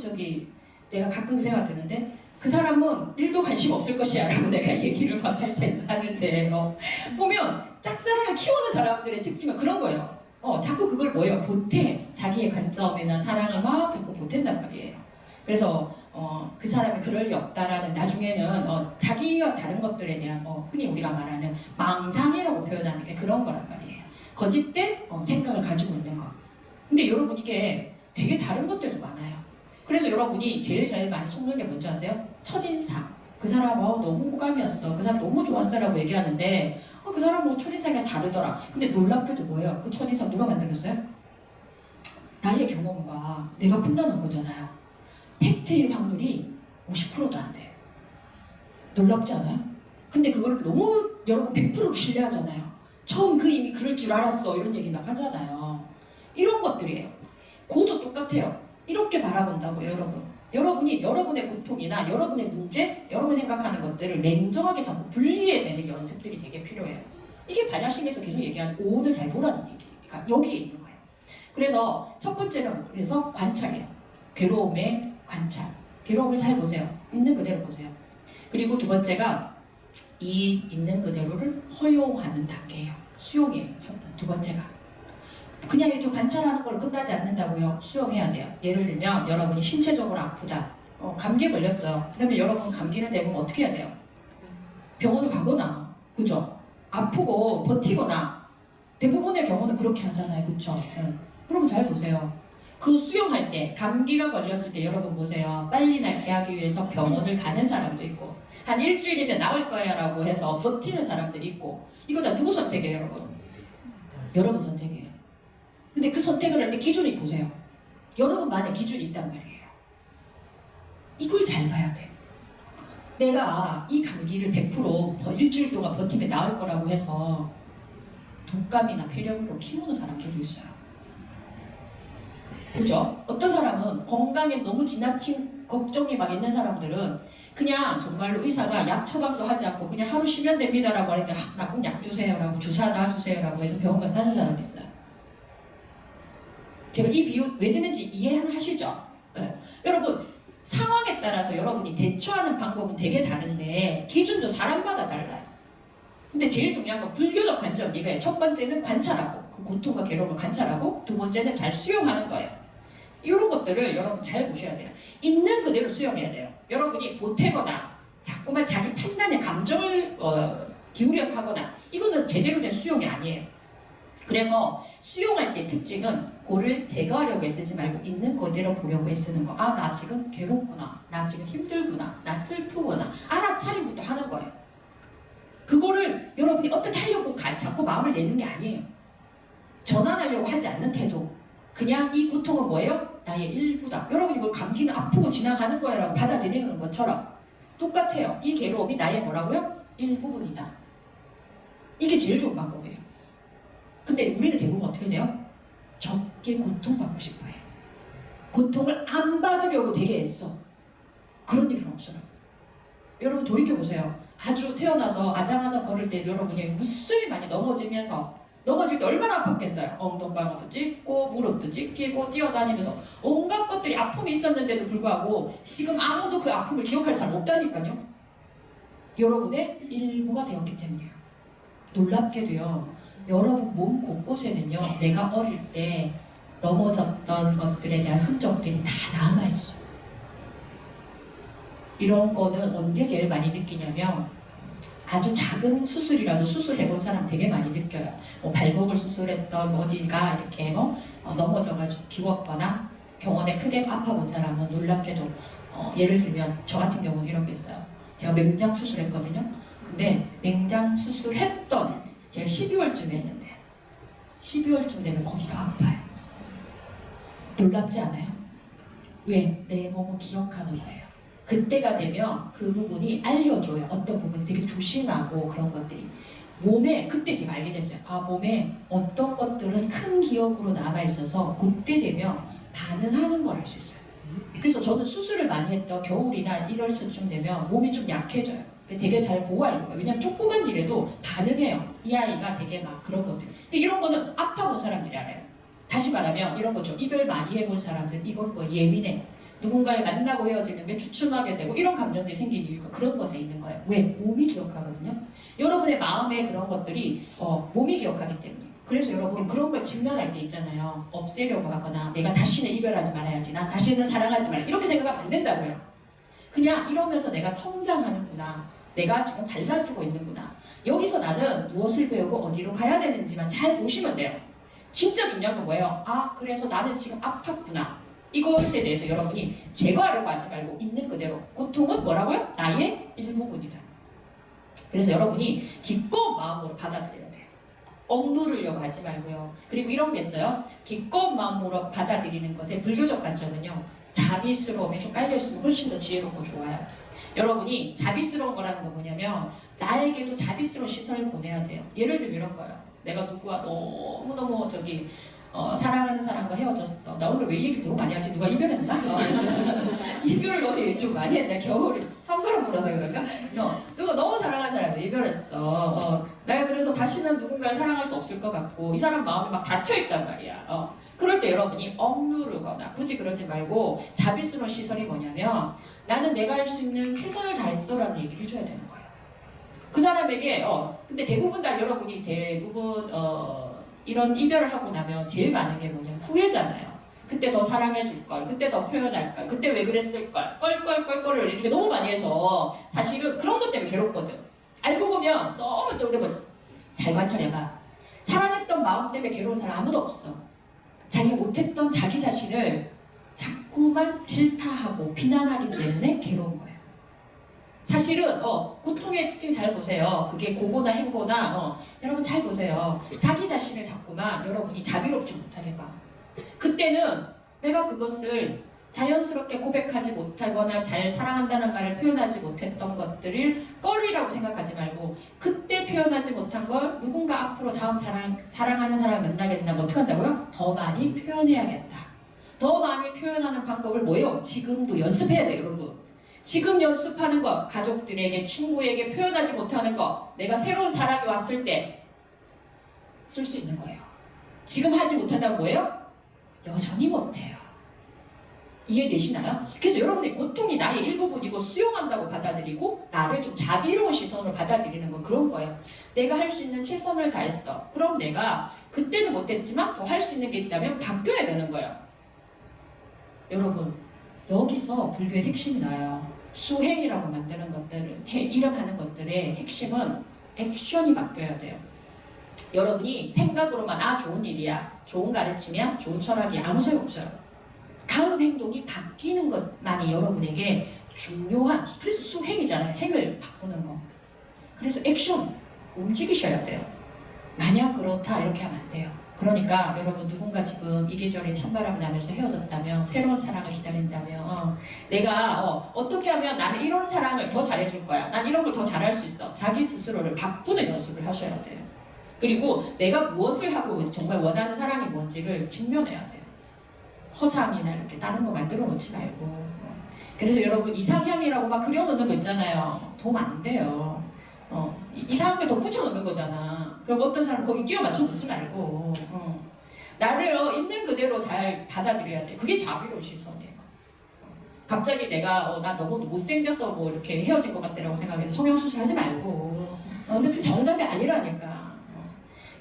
내가 가끔 생각드는데 그 사람은 1도 관심 없을 것이야 라고 내가 얘기를 막 하는데 보면 짝사랑을 키우는 사람들의 특징은 그런 거예요. 자꾸 그걸 뭐예요? 보태. 자기의 관점이나 사랑을 막 자꾸 보탠단 말이에요. 그래서 그 사람이 그럴 리 없다라는 나중에는 자기와 다른 것들에 대한 흔히 우리가 말하는 망상이라고 표현하는 게 그런 거란 말이에요. 거짓된 생각을 가지고 있는 거. 근데 여러분 이게 되게 다른 것들도 많아요. 그래서 여러분이 제일 많이 속는 게 뭔지 아세요? 첫인상. 그 사람 너무 호감이었어. 그 사람 너무 좋았어 라고 얘기하는데 그 사람 뭐 첫인상이 다르더라. 근데 놀랍게도 뭐예요? 그 첫인상 누가 만들었어요? 나의 경험과 내가 판단한 거잖아요. 팩트일 확률이 50%도 안 돼요. 놀랍지 않아요? 근데 그걸 너무 여러분 100% 신뢰하잖아요. 처음 그 이미 그럴 줄 알았어 이런 얘기 막 하잖아요. 이런 것들이에요. 고도 똑같아요. 이렇게 바라본다고요, 여러분. 여러분이 여러분의 고통이나 여러분의 문제, 여러분이 생각하는 것들을 냉정하게 자꾸 분리해내는 연습들이 되게 필요해요. 이게 반야심에서 계속 얘기하는 오온을 잘 보라는 얘기가 여기에 있는 거예요. 그래서 첫 번째는 그래서 관찰이에요. 괴로움의 관찰. 괴로움을 잘 보세요. 있는 그대로 보세요. 그리고 두 번째가 이 있는 그대로를 허용하는 단계예요. 수용이에요. 두 번째가. 그냥 이렇게 관찰하는 걸로 끝나지 않는다고요. 수용해야 돼요. 예를 들면 여러분이 신체적으로 아프다. 감기에 걸렸어요. 그러면 여러분 감기는 대부분 어떻게 해야 돼요? 병원을 가거나, 그죠? 아프고 버티거나 대부분의 경우는 그렇게 하잖아요. 그쵸? 여러분 잘 보세요. 그 수용할 때, 감기가 걸렸을 때 여러분 보세요. 빨리 낫게 하기 위해서 병원을 가는 사람도 있고 한 일주일이면 나을 거야 라고 해서 버티는 사람들이 있고 이거 다 누구 선택이에요, 여러분? 여러분 선택이에요. 근데 그 선택을 할 때 기준이 보세요. 여러분만의 기준이 있단 말이에요. 이걸 잘 봐야 돼요. 내가 이 감기를 100% 일주일 동안 버티면 나을 거라고 해서 독감이나 폐렴으로 키우는 사람들도 있어요. 그죠? 어떤 사람은 건강에 너무 지나친 걱정이 막 있는 사람들은 그냥 정말로 의사가 약 처방도 하지 않고 그냥 하루 쉬면 됩니다 라고 하는데 나 꼭 약 주세요 라고 주사 놔주세요 라고 해서 병원 가서 하는 사람이 있어요. 제가 이 비유 왜 드는지 이해하시죠? 네. 여러분 상황에 따라서 여러분이 대처하는 방법은 되게 다른데 기준도 사람마다 달라요. 근데 제일 중요한 건 불교적 관점 이거예요. 첫 번째는 관찰하고 그 고통과 괴로움을 관찰하고 두 번째는 잘 수용하는 거예요. 이런 것들을 여러분 잘 보셔야 돼요. 있는 그대로 수용해야 돼요. 여러분이 보태거나 자꾸만 자기 판단에 감정을 기울여서 하거나 이거는 제대로 된 수용이 아니에요. 그래서 수용할 때 특징은 그를 제거하려고 애쓰지 말고 있는 그대로 보려고 애쓰는 거. 나 지금 괴롭구나. 나 지금 힘들구나. 나 슬프구나. 알아차림부터 하는 거예요. 그거를 여러분이 어떻게 하려고 자꾸 마음을 내는 게 아니에요. 전환하려고 하지 않는 태도. 그냥 이 고통은 뭐예요? 나의 일부다. 여러분이 뭐 감기는 아프고 지나가는 거야 라고 받아들이는 것처럼 똑같아요. 이 괴로움이 나의 뭐라고요? 일부분이다. 이게 제일 좋은 방법이에요. 근데 우리는 대부분 어떻게 돼요? 적게 고통받고 싶어해. 고통을 안 받으려고 되게 애써. 그런 일은 없어요. 여러분 돌이켜보세요. 아주 태어나서 아장아장 걸을 때 여러분이 무수히 많이 넘어지면서 넘어질 때 얼마나 아팠겠어요. 엉덩방아도 찢고 무릎도 찢기고 뛰어다니면서 온갖 것들이 아픔이 있었는데도 불구하고 지금 아무도 그 아픔을 기억할 사람 없다니까요. 여러분의 일부가 되었기 때문이에요. 놀랍게도요. 여러분 몸 곳곳에는요. 내가 어릴 때 넘어졌던 것들에 대한 흔적들이 다 남아있어요. 이런 거는 언제 제일 많이 느끼냐면 아주 작은 수술이라도 수술해본 사람 되게 많이 느껴요. 뭐 발목을 수술했던 어디가 이렇게 넘어져가지고 기웠거나 병원에 크게 아파본 사람은 놀랍게도 예를 들면 저 같은 경우는 이런 게 있어요. 제가 맹장 수술했거든요. 근데 맹장 수술했던 제가 12월쯤에 했는데 12월쯤 되면 거기가 아파요. 놀랍지 않아요? 왜? 내 몸은 기억하는 거예요. 그때가 되면 그 부분이 알려줘요. 어떤 부분이 되게 조심하고 그런 것들이. 몸에, 그때 제가 알게 됐어요. 몸에 어떤 것들은 큰 기억으로 남아있어서 그때 되면 반응하는 걸 알 수 있어요. 그래서 저는 수술을 많이 했던 겨울이나 1월 초쯤 되면 몸이 좀 약해져요. 되게 잘 보호하려고 해요. 왜냐면 조그만 일에도 반응해요. 이 아이가 되게 막 그런 것들. 근데 이런 거는 아파본 사람들이 알아요. 다시 말하면 이런 거죠. 이별 많이 해본 사람들 이건 뭐 예민해. 누군가를 만나고 헤어지는 게 주춤하게 되고 이런 감정들이 생기는 이유가 그런 것에 있는 거예요. 왜? 몸이 기억하거든요. 여러분의 마음에 그런 것들이 몸이 기억하기 때문에. 그래서 여러분 그런 걸 직면할 때 있잖아요. 없애려고 하거나 내가 다시는 이별하지 말아야지. 난 다시는 사랑하지 말아야 이렇게 생각하면 안 된다고요. 그냥 이러면서 내가 성장하는구나. 내가 지금 달라지고 있는구나. 여기서 나는 무엇을 배우고 어디로 가야 되는지만 잘 보시면 돼요. 진짜 중요한 건 뭐예요? 아, 그래서 나는 지금 아팠구나. 이것에 대해서 여러분이 제거하려고 하지 말고 있는 그대로. 고통은 뭐라고요? 나의 일부분이다. 그래서 여러분이 기꺼운 마음으로 받아들여야 돼요. 억누르려고 하지 말고요. 그리고 이런 게 있어요. 기꺼운 마음으로 받아들이는 것의 불교적 관점은요. 자비스러움에 좀 깔려있으면 훨씬 더 지혜롭고 좋아요. 여러분이 자비스러운 거라는 건 뭐냐면 나에게도 자비스러운 시선을 보내야 돼요. 예를 들면 이런 거예요. 내가 누구와 너무너무 사랑하는 사람과 헤어졌어. 나 오늘 왜 이 얘기 너무 많이 하지? 누가 이별했나? 이별을 좀 많이 했나? 겨울에 찬바람 불어서 그런가? 누가 너무 사랑하는 사람도 이별했어. 내가 그래서 다시는 누군가를 사랑할 수 없을 것 같고 이 사람 마음이 막 닫혀있단 말이야. 그럴 때 여러분이 억누르거나 굳이 그러지 말고 자비스러운 시선이 뭐냐면 나는 내가 할 수 있는 최선을 다했어 라는 얘기를 해줘야 되는 거예요. 그 사람에게 근데 대부분 다 여러분이 대부분 이런 이별을 하고 나면 제일 많은 게 뭐냐면 후회잖아요. 그때 더 사랑해줄걸, 그때 더 표현할걸, 그때 왜 그랬을걸, 껄껄껄껄을 이렇게 너무 많이 해서 사실은 그런 것 때문에 괴롭거든. 알고 보면 너무 잘 관찰해봐. 사랑했던 마음 때문에 괴로운 사람 아무도 없어. 자기가 못했던 자기 자신을 자꾸만 질타하고 비난하기 때문에 괴로운 거예요. 사실은 고통의 특징 잘 보세요. 그게 고고나 행고나 여러분 잘 보세요. 자기 자신을 자꾸만 여러분이 자비롭지 못하게 봐. 그때는 내가 그것을 자연스럽게 고백하지 못하거나 잘 사랑한다는 말을 표현하지 못했던 것들을 껄이라고 생각하지 말고 그때 표현하지 못한 걸 누군가 앞으로 다음 사랑하는 사람을 만나겠다면 어떻게 한다고요? 더 많이 표현해야겠다. 더 많이 표현하는 방법을 뭐예요? 지금도 연습해야 돼요, 여러분. 지금 연습하는 것, 가족들에게, 친구에게 표현하지 못하는 것, 내가 새로운 사람이 왔을 때 쓸 수 있는 거예요. 지금 하지 못한다고 뭐예요? 여전히 못해요. 이해되시나요? 그래서 여러분의 고통이 나의 일부분이고 수용한다고 받아들이고 나를 좀 자비로운 시선으로 받아들이는 건 그런 거예요. 내가 할 수 있는 최선을 다했어. 그럼 내가 그때는 못했지만 더 할 수 있는 게 있다면 바뀌어야 되는 거예요. 여러분, 여기서 불교의 핵심이 나요. 수행이라고 만드는 것들을, 이름하는 것들의 핵심은 액션이 바뀌어야 돼요. 여러분이 생각으로만 좋은 일이야, 좋은 가르침이야, 좋은 철학이 아무 소용없어요. 다음 행동이 바뀌는 것만이 여러분에게 중요한, 그래서 수행이잖아요. 행을 바꾸는 거. 그래서 액션, 움직이셔야 돼요. 만약 그렇다 이렇게 하면 안 돼요. 그러니까 여러분 누군가 지금 이계절에 찬바람을 나면서 헤어졌다면 새로운 사랑을 기다린다면 내가 어떻게 하면 나는 이런 사랑을 더 잘해줄 거야. 난 이런 걸 더 잘할 수 있어. 자기 스스로를 바꾸는 연습을 하셔야 돼요. 그리고 내가 무엇을 하고 정말 원하는 사랑이 뭔지를 직면해야 돼요. 허상이나 이렇게 다른 거 만들어 놓지 말고. 그래서 여러분 이상향이라고 막 그려놓는 거 있잖아요. 도움 안 돼요. 이상한 게 덧붙여 놓는 거잖아. 그럼 어떤 사람 거기 끼워 맞춰 놓지 말고 나를 있는 그대로 잘 받아들여야 돼. 그게 자비로운 시선이에요. 갑자기 내가 나 너무 못생겼어 뭐 이렇게 헤어질 것 같다라고 생각해서 성형수술 하지 말고 근데 그 정답이 아니라니까.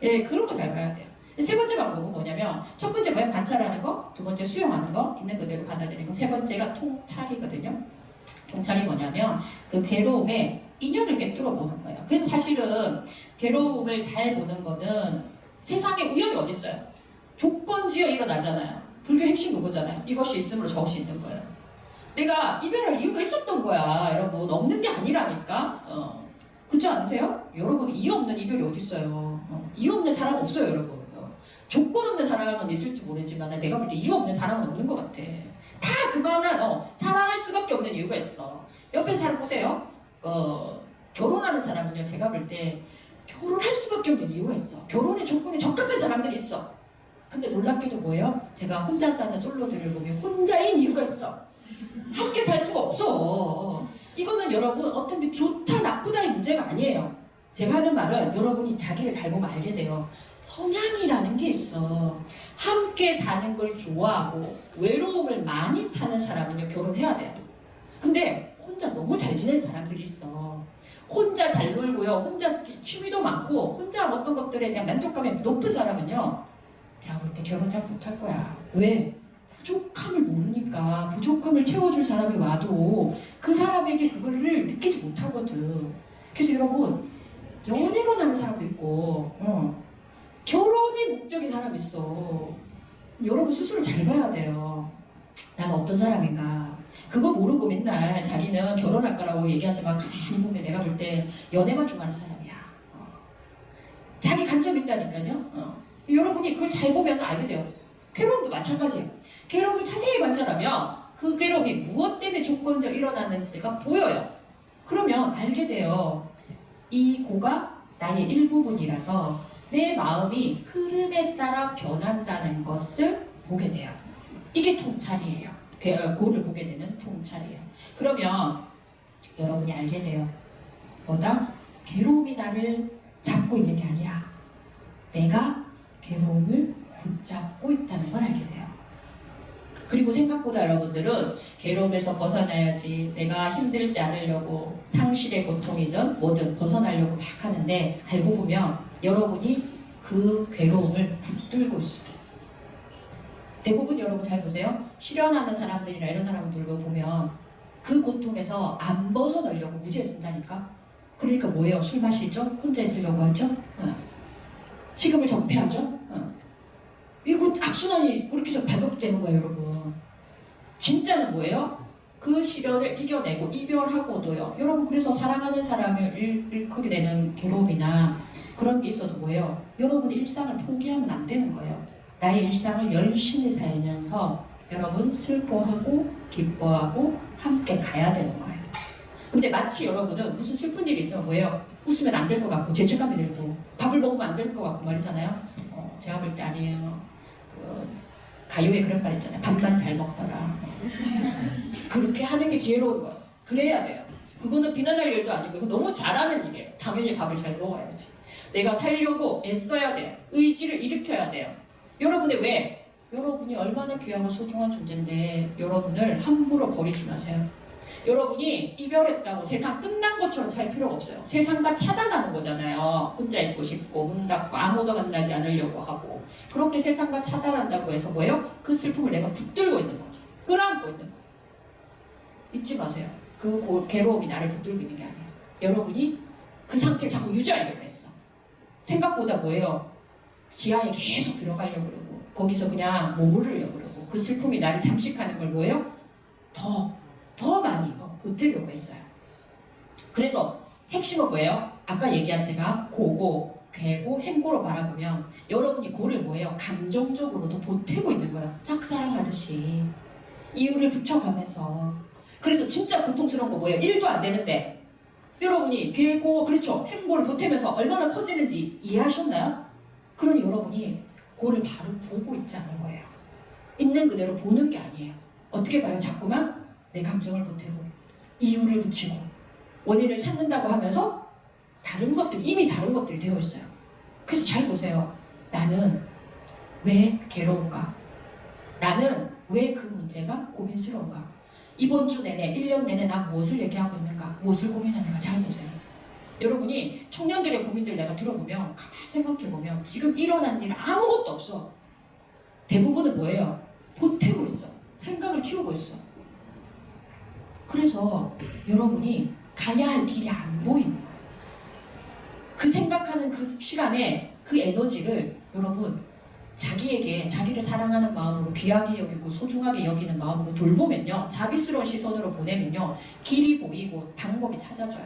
예, 그런 거 잘 봐야 돼요. 세 번째 방법은 뭐냐면 첫 번째 뭐야? 관찰하는 거, 두 번째 수용하는 거, 있는 그대로 받아들이는 거, 세 번째가 통찰이거든요. 통찰이 뭐냐면 그 괴로움에 인연을 꿰뚫어 보는 거예요. 그래서 사실은 괴로움을 잘 보는 거는 세상에 우연이 어디 있어요? 조건지어 일어나잖아요. 불교 핵심 그거잖아요. 이것이 있으므로 저것이 있는 거예요. 내가 이별할 이유가 있었던 거야, 여러분. 없는 게 아니라니까. 그렇지 않으세요? 여러분, 이유 없는 이별이 어디 있어요? 이유 없는 사람 없어요, 여러분. 조건 없는 사랑은 있을지 모르지만 내가 볼 때 이유 없는 사랑은 없는 것 같아. 다 그만한 사랑할 수밖에 없는 이유가 있어. 옆에 사람 보세요. 결혼하는 사람은요, 제가 볼 때 결혼할 수밖에 없는 이유가 있어. 결혼의 조건에 적합한 사람들이 있어. 근데 놀랍게도 뭐예요? 제가 혼자 사는 솔로들을 보면 혼자인 이유가 있어. 함께 살 수가 없어. 이거는 여러분 어떤 게 좋다 나쁘다의 문제가 아니에요. 제가 하는 말은 여러분이 자기를 잘 보면 알게 돼요. 성향이라는 게 있어. 함께 사는 걸 좋아하고 외로움을 많이 타는 사람은요, 결혼해야 돼요. 근데 혼자 너무 잘 지내는 사람들이 있어. 혼자 잘 놀고요, 혼자 취미도 많고 혼자 어떤 것들에 대한 만족감이 높은 사람은요, 제가 볼 때 결혼 잘 못할 거야. 왜? 부족함을 모르니까 부족함을 채워줄 사람이 와도 그 사람에게 그거를 느끼지 못하거든. 그래서 여러분 연애만 하는 사람도 있고 결혼이 목적인 사람이 있어. 여러분 스스로 잘 봐야 돼요. 나는 어떤 사람인가. 그거 모르고 맨날 자기는 결혼할 거라고 얘기하지만 가만히 보면 내가 볼 때 연애만 좀 하는 사람이야. 자기 간첩이 있다니까요. 여러분이 그걸 잘 보면 알게 돼요. 괴로움도 마찬가지예요. 괴로움을 자세히 관찰하면 그 괴로움이 무엇 때문에 조건적으로 일어났는지가 보여요. 그러면 알게 돼요. 이 고가 나의 일부분이라서 내 마음이 흐름에 따라 변한다는 것을 보게 돼요. 이게 통찰이에요. 고를 보게 되는 통찰이에요. 그러면 여러분이 알게 돼요. 뭐다? 괴로움이 나를 잡고 있는 게 아니라 내가 괴로움을 붙잡고 있다는 걸 알게 돼요. 그리고 생각보다 여러분들은 괴로움에서 벗어나야지, 내가 힘들지 않으려고 상실의 고통이든 뭐든 벗어나려고 막 하는데 알고 보면 여러분이 그 괴로움을 붙들고 있어요. 대부분 여러분 잘 보세요. 실현하는 사람들이나 이런 사람들도 보면 그 고통에서 안 벗어나려고 무지에 쓴다니까. 그러니까 뭐예요? 술 마시죠? 혼자 있으려고 하죠? 식음을 정폐하죠? 이거 악순환이 그렇게 해서 반복되는 거예요, 여러분. 진짜는 뭐예요? 그 시련을 이겨내고 이별하고도요. 여러분 그래서 사랑하는 사람을 잃게 되는 괴로움이나 그런 게 있어도 뭐예요? 여러분의 일상을 포기하면 안 되는 거예요. 나의 일상을 열심히 살면서 여러분 슬퍼하고 기뻐하고 함께 가야 되는 거예요. 근데 마치 여러분은 무슨 슬픈 일이 있으면 뭐예요? 웃으면 안 될 것 같고 죄책감이 들고 밥을 먹으면 안 될 것 같고 말이잖아요. 제가 볼 때 아니에요. 가요에 그런 말 있잖아요. 밥만 잘 먹더라. 그렇게 하는 게 지혜로운 거예요. 그래야 돼요. 그거는 비난할 일도 아니고 이거 너무 잘하는 일이에요. 당연히 밥을 잘 먹어야지. 내가 살려고 애써야 돼요. 의지를 일으켜야 돼요. 여러분의 왜? 여러분이 얼마나 귀하고 소중한 존재인데 여러분을 함부로 버리지 마세요. 여러분이 이별했다고 세상 끝난 것처럼 살 필요가 없어요. 세상과 차단하는 거잖아요. 혼자 있고 싶고 문 닫고 아무도 만나지 않으려고 하고 그렇게 세상과 차단한다고 해서 뭐예요? 그 슬픔을 내가 붙들고 있는 거죠. 끌어안고 있는 거예요. 잊지 마세요. 그 괴로움이 나를 붙들고 있는 게 아니에요. 여러분이 그 상태를 자꾸 유지하려고 했어. 생각보다 뭐예요? 지하에 계속 들어가려고 그러고 거기서 그냥 머무르려고 그러고 그 슬픔이 나를 잠식하는 걸 뭐예요? 더 많이 보태려고 했어요. 그래서 핵심은 뭐예요? 아까 얘기한 제가 고고, 괴고, 행고로 바라보면 여러분이 고를 뭐예요? 감정적으로도 보태고 있는 거예요. 짝사랑하듯이 이유를 붙여가면서. 그래서 진짜 고통스러운 거 뭐예요? 일도 안 되는데 여러분이 괴고, 그렇죠? 행고를 보태면서 얼마나 커지는지 이해하셨나요? 그러니 여러분이 고를 바로 보고 있지 않은 거예요. 있는 그대로 보는 게 아니에요. 어떻게 봐요? 자꾸만 내 감정을 보태고 이유를 붙이고 원인을 찾는다고 하면서 이미 다른 것들이 되어 있어요. 그래서 잘 보세요. 나는 왜 괴로운가? 나는 왜 그 문제가 고민스러운가? 이번 주 내내 1년 내내 난 무엇을 얘기하고 있는가? 무엇을 고민하는가? 잘 보세요. 여러분이 청년들의 고민들 내가 들어보면 가만히 생각해보면 지금 일어난 일 아무것도 없어. 대부분은 뭐예요? 보태고 있어. 생각을 키우고 있어. 그래서 여러분이 가야 할 길이 안 보이는 거예요. 그 생각하는 그 시간에 그 에너지를 여러분 자기에게 자기를 사랑하는 마음으로 귀하게 여기고 소중하게 여기는 마음으로 돌보면요. 자비스러운 시선으로 보내면요. 길이 보이고 방법이 찾아져요.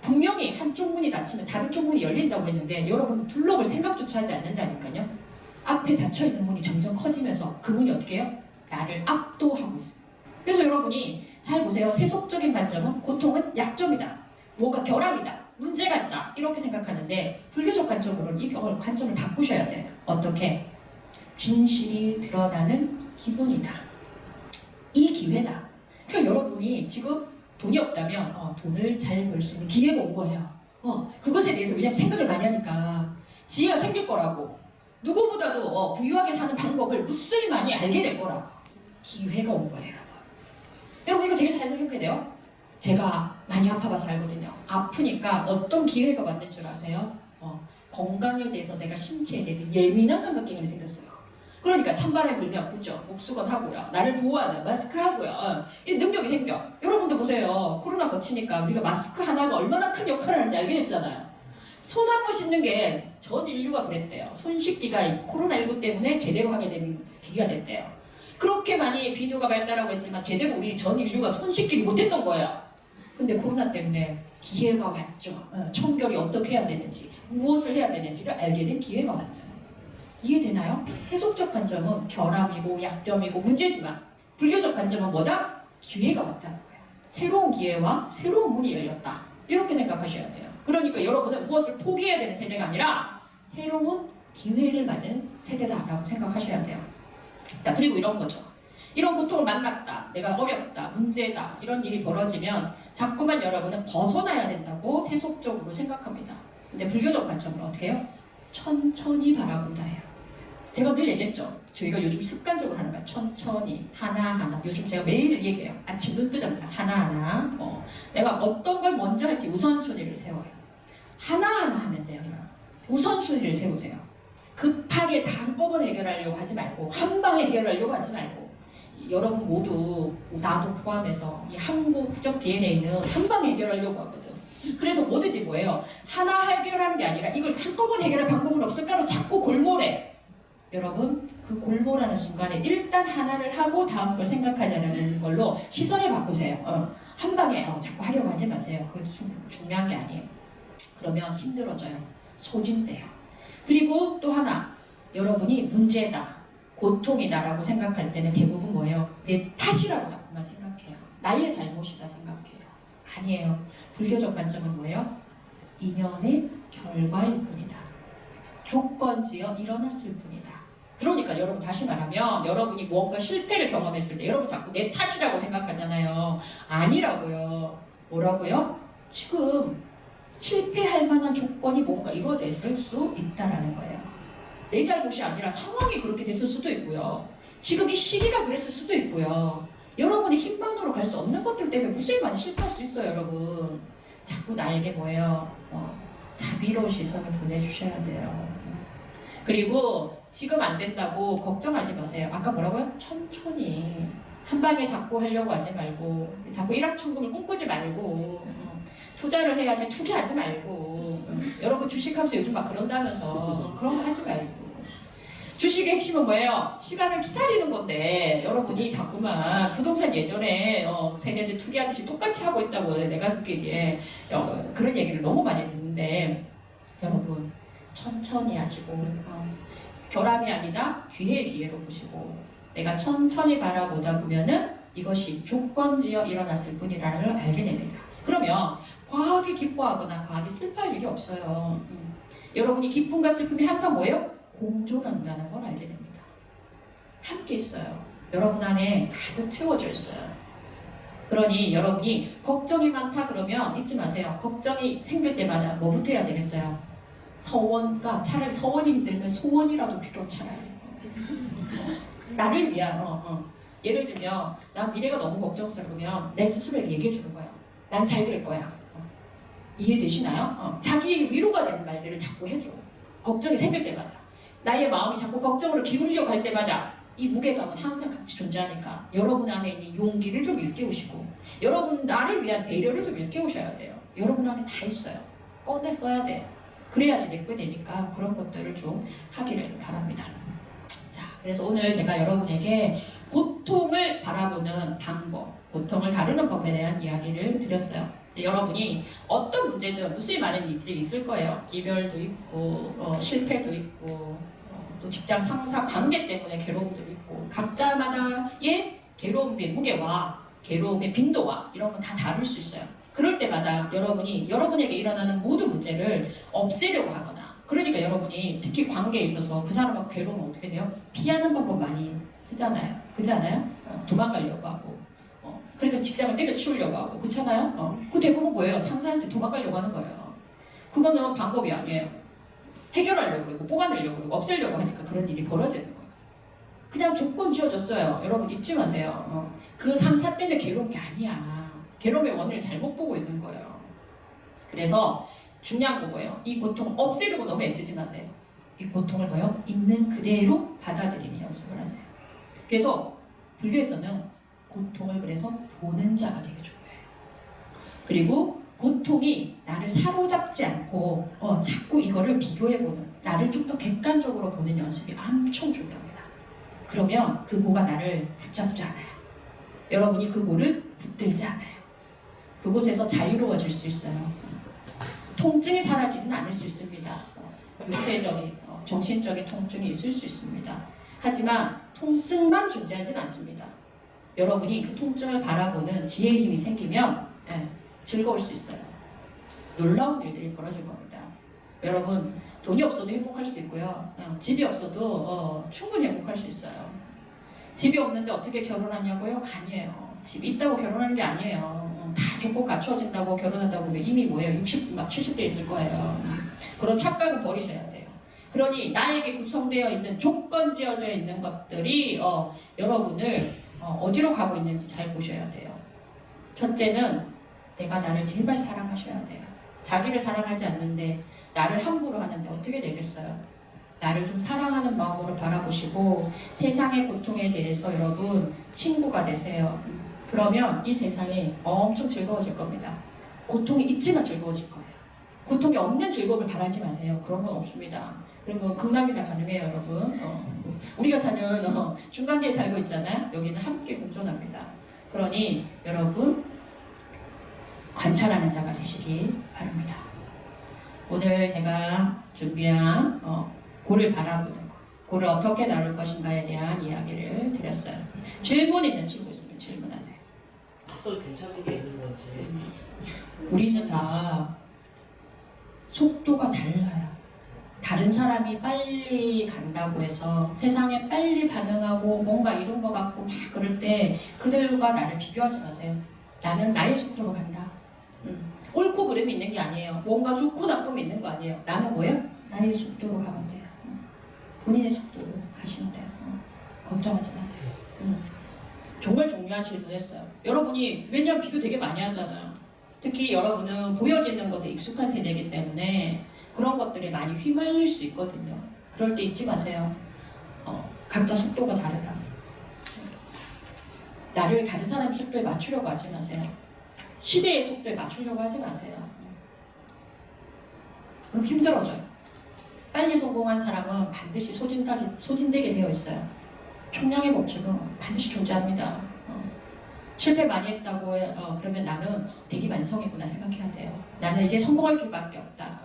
분명히 한쪽 문이 닫히면 다른 쪽 문이 열린다고 했는데 여러분 둘러볼 생각조차 하지 않는다니까요. 앞에 닫혀있는 문이 점점 커지면서 그 문이 어떻게 해요? 나를 압도하고 있어요. 그래서 여러분이 잘 보세요. 세속적인 관점은 고통은 약점이다. 뭐가 결함이다. 문제가 있다. 이렇게 생각하는데 불교적 관점으로는 이 관점을 바꾸셔야 돼요. 어떻게? 진실이 드러나는 기분이다. 이 기회다. 그러니까 여러분이 지금 돈이 없다면 돈을 잘 벌 수 있는 기회가 온 거예요. 그것에 대해서 왜냐면 생각을 많이 하니까 지혜가 생길 거라고. 누구보다도 부유하게 사는 방법을 무수히 많이 알게 될 거라고. 기회가 온 거예요, 여러분. 여러분 이거 되게 잘 생각해야 돼요. 제가 많이 아파봐서 알거든요. 아프니까 어떤 기회가 왔는 줄 아세요? 건강에 대해서 내가 신체에 대해서 예민한 감각기관이 생겼어요. 그러니까 찬바람이 불면 불죠. 목수건 하고요. 나를 보호하는 마스크 하고요. 이 능력이 생겨. 여러분도 보세요. 코로나 거치니까 우리가 마스크 하나가 얼마나 큰 역할을 하는지 알게 됐잖아요. 손 한 번 씻는 게 전 인류가 그랬대요. 손 씻기가 코로나19 때문에 제대로 하게 되는 계기가 됐대요. 그렇게 많이 비누가 발달하고 했지만 제대로 우리 전 인류가 손 씻기를 못했던 거예요. 근데 코로나 때문에 기회가 왔죠. 청결이 어떻게 해야 되는지, 무엇을 해야 되는지를 알게 된 기회가 왔어요. 이해되나요? 세속적 관점은 결함이고 약점이고 문제지만 불교적 관점은 뭐다? 기회가 왔다는 거예요. 새로운 기회와 새로운 문이 열렸다. 이렇게 생각하셔야 돼요. 그러니까 여러분은 무엇을 포기해야 되는 세대가 아니라 새로운 기회를 맞은 세대다라고 생각하셔야 돼요. 자, 그리고 이런 거죠. 이런 고통을 만났다, 내가 어렵다, 문제다, 이런 일이 벌어지면 자꾸만 여러분은 벗어나야 된다고 세속적으로 생각합니다. 근데 불교적 관점은 어떻게 해요? 천천히 바라본다 해요. 제가 늘 얘기했죠. 저희가 요즘 습관적으로 하는 말, 천천히, 하나하나. 요즘 제가 매일 얘기해요. 아침 눈 뜨자마자 하나하나. 내가 어떤 걸 먼저 할지 우선순위를 세워요. 하나하나 하면 돼요. 우선순위를 세우세요. 급하게 다 한꺼번에 해결하려고 하지 말고, 한 방에 해결하려고 하지 말고, 여러분 모두, 나도 포함해서 이 한국 국적 DNA는 한 방에 해결하려고 하거든. 그래서 뭐든지 뭐예요? 하나 해결하는 게 아니라 이걸 한꺼번에 해결할 방법은 없을까로 자꾸 골몰해. 여러분, 그 골몰하는 순간에 일단 하나를 하고 다음 걸 생각하자는 걸로 시선을 바꾸세요. 한 방에 자꾸 하려고 하지 마세요. 그거 중요한 게 아니에요. 그러면 힘들어져요. 소진돼요. 그리고 또 하나, 여러분이 문제다, 고통이다라고 생각할 때는 대부분 뭐예요? 내 탓이라고 자꾸만 생각해요. 나의 잘못이다 생각해요. 아니에요. 불교적 관점은 뭐예요? 인연의 결과일 뿐이다. 조건지어 일어났을 뿐이다. 그러니까 여러분, 다시 말하면 여러분이 무언가 실패를 경험했을 때 여러분 자꾸 내 탓이라고 생각하잖아요. 아니라고요. 뭐라고요? 지금 실패할 만한 조건이 뭔가 이루어져 있을 수 있다라는 거예요. 내 잘못이 아니라 상황이 그렇게 됐을 수도 있고요. 지금 이 시기가 그랬을 수도 있고요. 여러분이 힘만으로 갈 수 없는 것들 때문에 무수히 많이 실패할 수 있어요, 여러분. 자꾸 나에게 뭐예요? 자비로운 시선을 보내주셔야 돼요. 그리고 지금 안 된다고 걱정하지 마세요. 아까 뭐라고요? 천천히. 한 방에 자꾸 하려고 하지 말고, 자꾸 일확천금을 꿈꾸지 말고, 투자를 해야지 투기하지 말고, 여러분 주식하면서 요즘 막 그런다면서 그런 거 하지 말고. 주식의 핵심은 뭐예요? 시간을 기다리는 건데 여러분이 자꾸만 부동산 예전에 세대들 투기하듯이 똑같이 하고 있다고 내가 듣기에 그런 얘기를 너무 많이 듣는데, 여러분 천천히 하시고 결함이 아니다 기회의 기회로 보시고, 내가 천천히 바라보다 보면은 이것이 조건지어 일어났을 뿐이라는 걸 알게 됩니다. 그러면 과하게 기뻐하거나 과하게 슬퍼할 일이 없어요. 여러분이 기쁨과 슬픔이 항상 뭐예요? 공존한다는 걸 알게 됩니다. 함께 있어요. 여러분 안에 가득 채워져 있어요. 그러니 여러분이 걱정이 많다 그러면 잊지 마세요. 걱정이 생길 때마다 뭐부터 해야 되겠어요? 서원과, 차라리 서원이 힘들면 소원이라도 필요, 차라리. 나를 위한, 예를 들면 난 미래가 너무 걱정스러우면 내 스스로에게 얘기해 주는 거야. 난 잘 될 거야. 이해되시나요? 자기 위로가 되는 말들을 자꾸 해줘. 걱정이 생길 때마다. 나의 마음이 자꾸 걱정으로 기울려고 할 때마다 이 무게감은 항상 같이 존재하니까 여러분 안에 있는 용기를 좀 일깨우시고, 여러분 나를 위한 배려를 좀 일깨우셔야 돼요. 여러분 안에 다 있어요. 꺼내 써야 돼요. 그래야지 내게 되니까 그런 것들을 좀 하기를 바랍니다. 자, 그래서 오늘 제가 여러분에게 고통을 바라보는 방법, 고통을 다루는 법에 대한 이야기를 드렸어요. 여러분이 어떤 문제든 무수히 많은 일들이 있을 거예요. 이별도 있고 실패도 있고 또 직장 상사 관계 때문에 괴로움도 있고, 각자마다의 괴로움의 무게와 괴로움의 빈도와 이런 건 다 다를 수 있어요. 그럴 때마다 여러분이 여러분에게 일어나는 모든 문제를 없애려고 하거나, 그러니까 여러분이 특히 관계에 있어서 그 사람하고 괴로우면 어떻게 돼요? 피하는 방법 많이 쓰잖아요. 그렇지 않아요? 도망가려고 하고, 그러니까 직장을 때려치우려고 하고, 그렇잖아요? 그 대부분 뭐예요? 상사한테 도망가려고 하는 거예요. 그거는 방법이 아니에요. 해결하려고 그러고 뽑아내려고 그러고 없애려고 하니까 그런 일이 벌어지는 거예요. 그냥 조건 지어줬어요. 여러분 잊지 마세요. 그 상사 때문에 괴로운 게 아니야. 괴로움의 원인을 잘못 보고 있는 거예요. 그래서 중요한 거 뭐예요? 이 고통 없애려고 너무 애쓰지 마세요. 이 고통을 뭐요? 있는 그대로 받아들이는 연습을 하세요. 그래서 불교에서는 고통을 그래서 보는 자가 되게 중요해요. 그리고 고통이 나를 사로잡지 않고 자꾸 이거를 비교해보는, 나를 좀 더 객관적으로 보는 연습이 엄청 중요합니다. 그러면 그 고가 나를 붙잡지 않아요. 여러분이 그 고를 붙들지 않아요. 그곳에서 자유로워질 수 있어요. 통증이 사라지진 않을 수 있습니다. 육체적인, 정신적인 통증이 있을 수 있습니다. 하지만 통증만 존재하진 않습니다. 여러분이 그 통증을 바라보는 지혜의 힘이 생기면 즐거울 수 있어요. 놀라운 일들이 벌어질 겁니다. 여러분, 돈이 없어도 행복할 수 있고요. 집이 없어도 충분히 행복할 수 있어요. 집이 없는데 어떻게 결혼하냐고요? 아니에요. 집이 있다고 결혼하는 게 아니에요. 다 좋고 갖춰진다고 결혼한다고 하면 이미 뭐예요? 60, 막 70대 있을 거예요. 그런 착각은 버리셔야 돼요. 그러니 나에게 구성되어 있는 조건 지어져 있는 것들이 여러분을 어디로 가고 있는지 잘 보셔야 돼요. 첫째는 내가 나를 제발 사랑하셔야 돼요. 자기를 사랑하지 않는데 나를 함부로 하는데 어떻게 되겠어요? 나를 좀 사랑하는 마음으로 바라보시고 세상의 고통에 대해서 여러분 친구가 되세요. 그러면 이 세상이 엄청 즐거워질 겁니다. 고통이 있지만 즐거워질 거예요. 고통이 없는 즐거움을 바라지 마세요. 그런 건 없습니다. 그런 건 극락이나 가능해요, 여러분. 우리가 사는 중간계에 살고 있잖아요. 여기는 함께 공존합니다. 그러니 여러분 관찰하는 자가 되시기 바랍니다. 오늘 제가 준비한 고를 바라보는 것, 고를 어떻게 다룰 것인가에 대한 이야기를 드렸어요. 질문 있는 친구 있으면 질문하세요. 또 괜찮은 게 있는 건지. 우리는 다 속도가 달라요. 다른 사람이 빨리 간다고 해서 세상에 빨리 반응하고 뭔가 이런 거 같고 막 그럴 때 그들과 나를 비교하지 마세요. 나는 나의 속도로 간다. 옳고 그름이 있는 게 아니에요. 뭔가 좋고 나쁨이 있는 거 아니에요. 나는 뭐예요? 나의 속도로 가면 돼요. 본인의 속도로 가시면 돼요. 걱정하지 마세요. 정말 중요한 질문했어요. 여러분이 왜냐하면 비교 되게 많이 하잖아요. 특히 여러분은 보여지는 것에 익숙한 세대이기 때문에 그런 것들에 많이 휘말릴 수 있거든요. 그럴 때 잊지 마세요. 각자 속도가 다르다. 나를 다른 사람 속도에 맞추려고 하지 마세요. 시대의 속도에 맞추려고 하지 마세요. 그럼 힘들어져요. 빨리 성공한 사람은 반드시 소진되게 되어 있어요. 총량의 법칙은 반드시 존재합니다. 실패 많이 했다고 그러면 나는 대기만성이구나 생각해야 돼요. 나는 이제 성공할 길밖에 없다.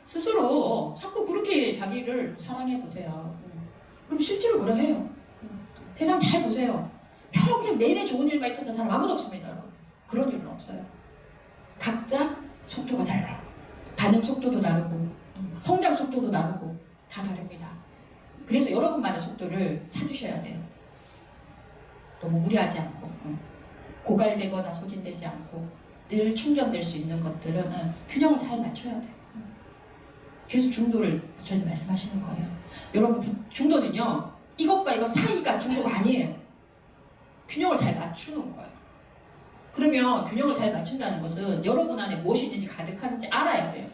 스스로 자꾸 그렇게 자기를 사랑해 보세요. 그럼 실제로 그래 해요. 세상 잘 보세요. 평생 내내 좋은 일만 있었던 사람 아무도 없습니다. 여러분. 그런 일은 없어요. 각자 속도가 달라요. 반응 속도도 다르고 성장 속도도 다르고 다 다릅니다. 그래서 여러분만의 속도를 찾으셔야 돼요. 너무 무리하지 않고 고갈되거나 소진되지 않고 늘 충전될 수 있는 것들은 균형을 잘 맞춰야 돼요. 그래서 중도를 부처님 말씀하시는 거예요. 여러분 중도는요 이것과 이거 사이가 중도가 아니에요. 균형을 잘 맞추는 거예요. 그러면 균형을 잘 맞춘다는 것은 여러분 안에 무엇이 있는지 가득한지 알아야 돼요.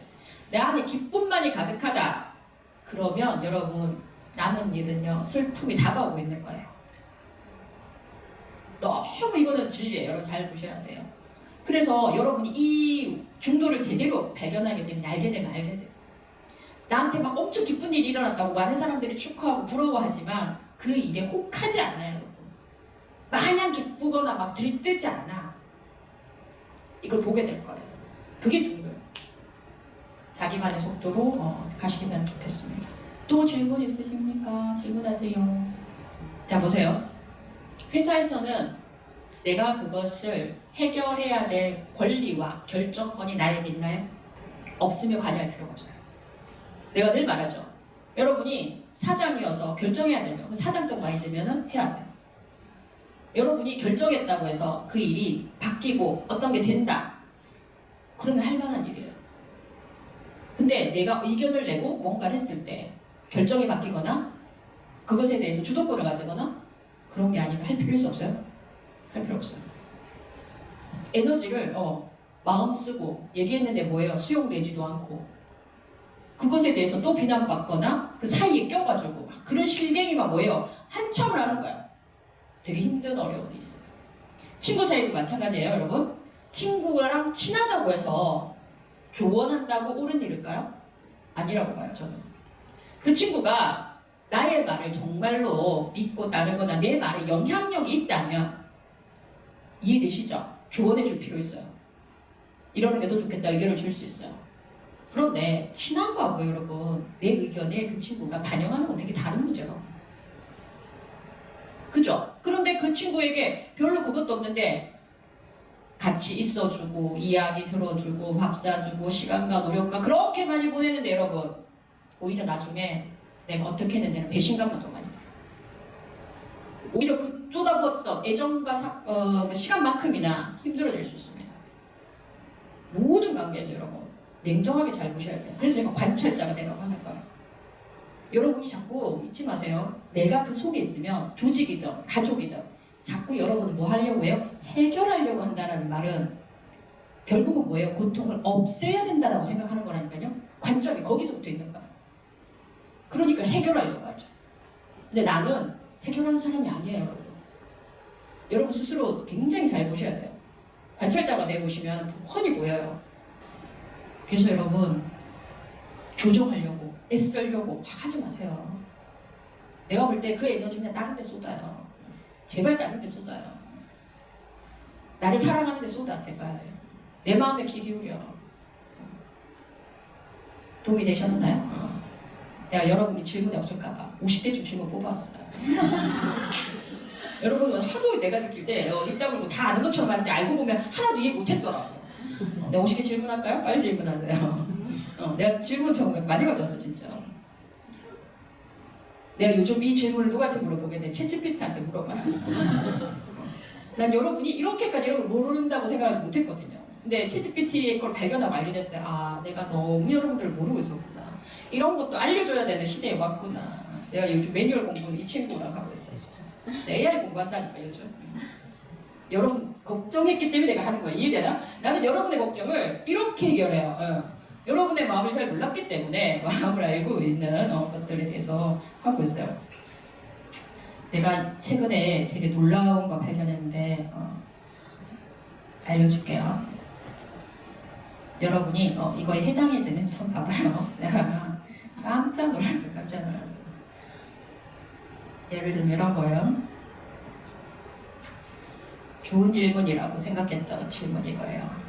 내 안에 기쁨만이 가득하다. 그러면 여러분 남은 일은요 슬픔이 다가오고 있는 거예요. 너무 이거는 진리예요. 여러분 잘 보셔야 돼요. 그래서 여러분이 이 중도를 제대로 발견하게 되면 알게 돼요. 나한테 막 엄청 기쁜 일이 일어났다고 많은 사람들이 축하하고 부러워하지만 그 일에 혹하지 않아요. 여러분. 마냥 기쁘거나 막 들뜨지 않아. 이걸 보게 될 거예요. 그게 중요해요. 자기만의 속도로 가시면 좋겠습니다. 또 질문 있으십니까? 질문하세요. 자 보세요. 회사에서는 내가 그것을 해결해야 될 권리와 결정권이 나에게 있나요? 없으면 관여할 필요가 없어요. 내가 늘 말하죠. 여러분이 사장이어서 결정해야 되면 그 사장적 마인드면은 해야 돼요. 여러분이 결정했다고 해서 그 일이 바뀌고 어떤 게 된다. 그러면 할 만한 일이에요. 근데 내가 의견을 내고 뭔가를 했을 때 결정이 바뀌거나 그것에 대해서 주도권을 가지거나 그런 게 아니면 할 필요 있어 없어요? 할 필요 없어요. 에너지를 마음 쓰고 얘기했는데 뭐예요? 수용되지도 않고 그것에 대해서 또 비난받거나 그 사이에 껴가지고 막 그런 실갱이가 뭐예요? 한참을 하는 거야. 되게 힘든 어려움이 있어요. 친구 사이도 마찬가지예요, 여러분. 친구랑 친하다고 해서 조언한다고 옳은 일일까요? 아니라고 봐요, 저는. 그 친구가 나의 말을 정말로 믿고 따르거나 내 말에 영향력이 있다면 이해되시죠? 조언해 줄 필요 있어요. 이러는 게 더 좋겠다 의견을 줄 수 있어요. 그런데 친한 거하고 여러분 내 의견을 그 친구가 반영하는 건 되게 다른 문제로. 그죠? 그런데 그 친구에게 별로 그것도 없는데 같이 있어주고 이야기 들어주고 밥 사주고 시간과 노력과 그렇게 많이 보내는데 여러분 오히려 나중에 내가 어떻게 했는지는 배신감만 더 많이 들어요. 오히려 그 쏟아부었던 애정과 그 시간만큼이나 힘들어질 수 있습니다. 모든 관계에서 여러분 냉정하게 잘 보셔야 돼요. 그래서 제가 관찰자가 되라고 하는 거예요. 여러분이 자꾸 잊지 마세요. 내가 그 속에 있으면 조직이든 가족이든 자꾸 여러분은 뭐 하려고 해요? 해결하려고 한다는 말은 결국은 뭐예요? 고통을 없애야 된다고 생각하는 거라니까요. 관점이 거기서부터 있는 거예요. 그러니까 해결하려고 하죠. 근데 나는 해결하는 사람이 아니에요, 여러분. 여러분 스스로 굉장히 잘 보셔야 돼요. 관찰자가 되보시면 훤히 보여요. 그래서 여러분 조정하려고 애쓰려고 막 하지 마세요. 내가 볼 때 그 에너지 그냥 다른 데 쏟아요. 제발 다른 데 쏟아요. 나를 사랑하는 데 쏟아 제발. 내 마음에 귀 기울여. 도움이 되셨나요? 내가 여러분이 질문이 없을까봐 50대쯤 질문 뽑아왔어요. 여러분은 하도 내가 느낄 때 입 다물고 다 아는 것처럼 하는데 알고 보면 하나도 이해 못했더라고. 내가 50개 질문할까요? 빨리 질문하세요. 내가 질문 병 많이 가졌어 진짜. 내가 요즘 이 질문을 누구한테 물어보겠네. 챗GPT한테 물어봐라. 난 여러분이 이렇게까지 이런 걸 모른다고 생각하지 못했거든요. 근데 챗GPT의 걸 발견하고 알게 됐어요. 아, 내가 너무 여러분들을 모르고 있었구나. 이런 것도 알려줘야 되는 시대에 왔구나. 내가 요즘 매뉴얼 공부는 이 친구랑 하고 있었어. AI 공부한다니까 요즘. 여러분 걱정했기 때문에 내가 하는 거야. 이해되나? 나는 여러분의 걱정을 이렇게 해결해요. 여러분의 마음을 잘 몰랐기 때문에 마음을 알고 있는 것들에 대해서 하고 있어요. 내가 최근에 되게 놀라운 거 발견했는데 알려줄게요. 여러분이 이거에 해당이 되는지 한번 봐봐요. 내가 깜짝 놀랐어. 깜짝 놀랐어. 예를 들면 이런 거예요. 좋은 질문이라고 생각했던 질문이 이거예요.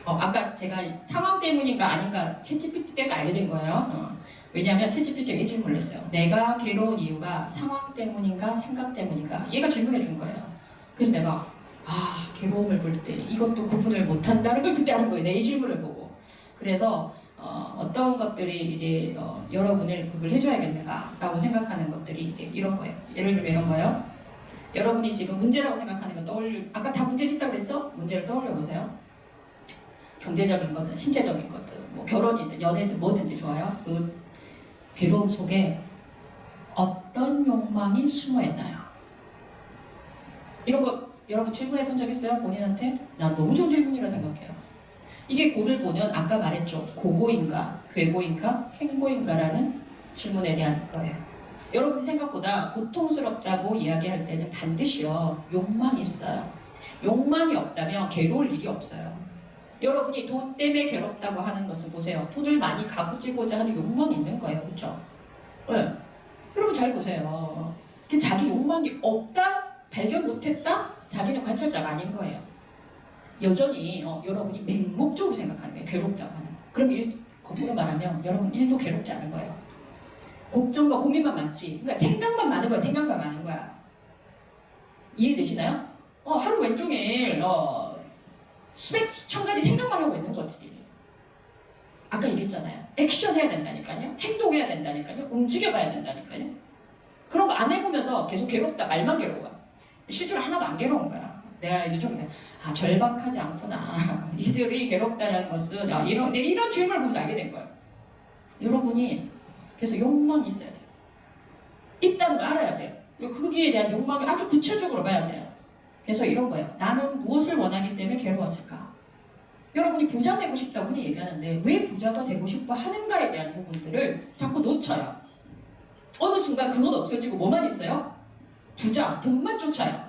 아까 제가 상황 때문인가 아닌가 챗GPT 때문에 알게 된 거예요. 왜냐하면 챗GPT가 이 질문을 했어요. 내가 괴로운 이유가 상황 때문인가 생각 때문인가? 얘가 질문해 준 거예요. 그래서 내가 괴로움을 볼 때 이것도 구분을 못한다는 걸 그때 아는 거예요. 내 이 질문을 보고. 그래서 어떤 것들이 이제 여러분을 그걸 해줘야겠는가라고 생각하는 것들이 이제 이런 거예요. 예를 들면 이런 거예요. 여러분이 지금 문제라고 생각하는 거 아까 다 문제는 있다고 그랬죠? 문제를 떠올려 보세요. 경제적인 거든 신체적인 거든 뭐 결혼이든 연애든 뭐든지 좋아요. 그 괴로움 속에 어떤 욕망이 숨어 있나요? 이런 거 여러분 질문해 본 적 있어요? 본인한테? 난 너무 좋은 질문이라 생각해요. 이게 고를 보는 아까 말했죠. 고고인가, 괴고인가, 행고인가라는 질문에 대한 거예요. 여러분이 생각보다 고통스럽다고 이야기할 때는 반드시요 욕망이 있어요. 욕망이 없다면 괴로울 일이 없어요. 여러분이 돈 때문에 괴롭다고 하는 것은 보세요. 돈을 많이 가부지고자 하는 욕망이 있는 거예요. 그렇죠? 네. 여러분 잘 보세요. 자기 욕망이 없다? 발견 못했다? 자기는 관찰자가 아닌 거예요. 여전히 여러분이 맹목적으로 생각하는 거예요. 괴롭다고 하는 거. 그럼 거꾸로 말하면 여러분 일도 괴롭지 않은 거예요. 걱정과 고민만 많지. 그러니까 생각만 많은 거야. 생각만 많은 거야. 이해되시나요? 하루 왼종일 수백 수천 가지 생각만 하고 있는 거지. 아까 얘기했잖아요. 액션 해야 된다니까요. 행동해야 된다니까요. 움직여봐야 된다니까요. 그런 거 안 해보면서 계속 괴롭다. 말만 괴로워. 실제로 하나도 안 괴로운 거야. 내가 요즘에 절박하지 않구나. 이들이 괴롭다는 것은 이런 질문을 보면서 알게 된 거예요. 여러분이 그래서 욕망이 있어야 돼요. 있다는 걸 알아야 돼요. 거기에 대한 욕망을 아주 구체적으로 봐야 돼요. 그래서 이런 거예요. 나는 무엇을 원하기 때문에 괴로웠을까? 여러분이 부자 되고 싶다고 흔히 얘기하는데 왜 부자가 되고 싶어 하는가에 대한 부분들을 자꾸 놓쳐요. 어느 순간 그건 없어지고 뭐만 있어요? 부자, 돈만 쫓아요.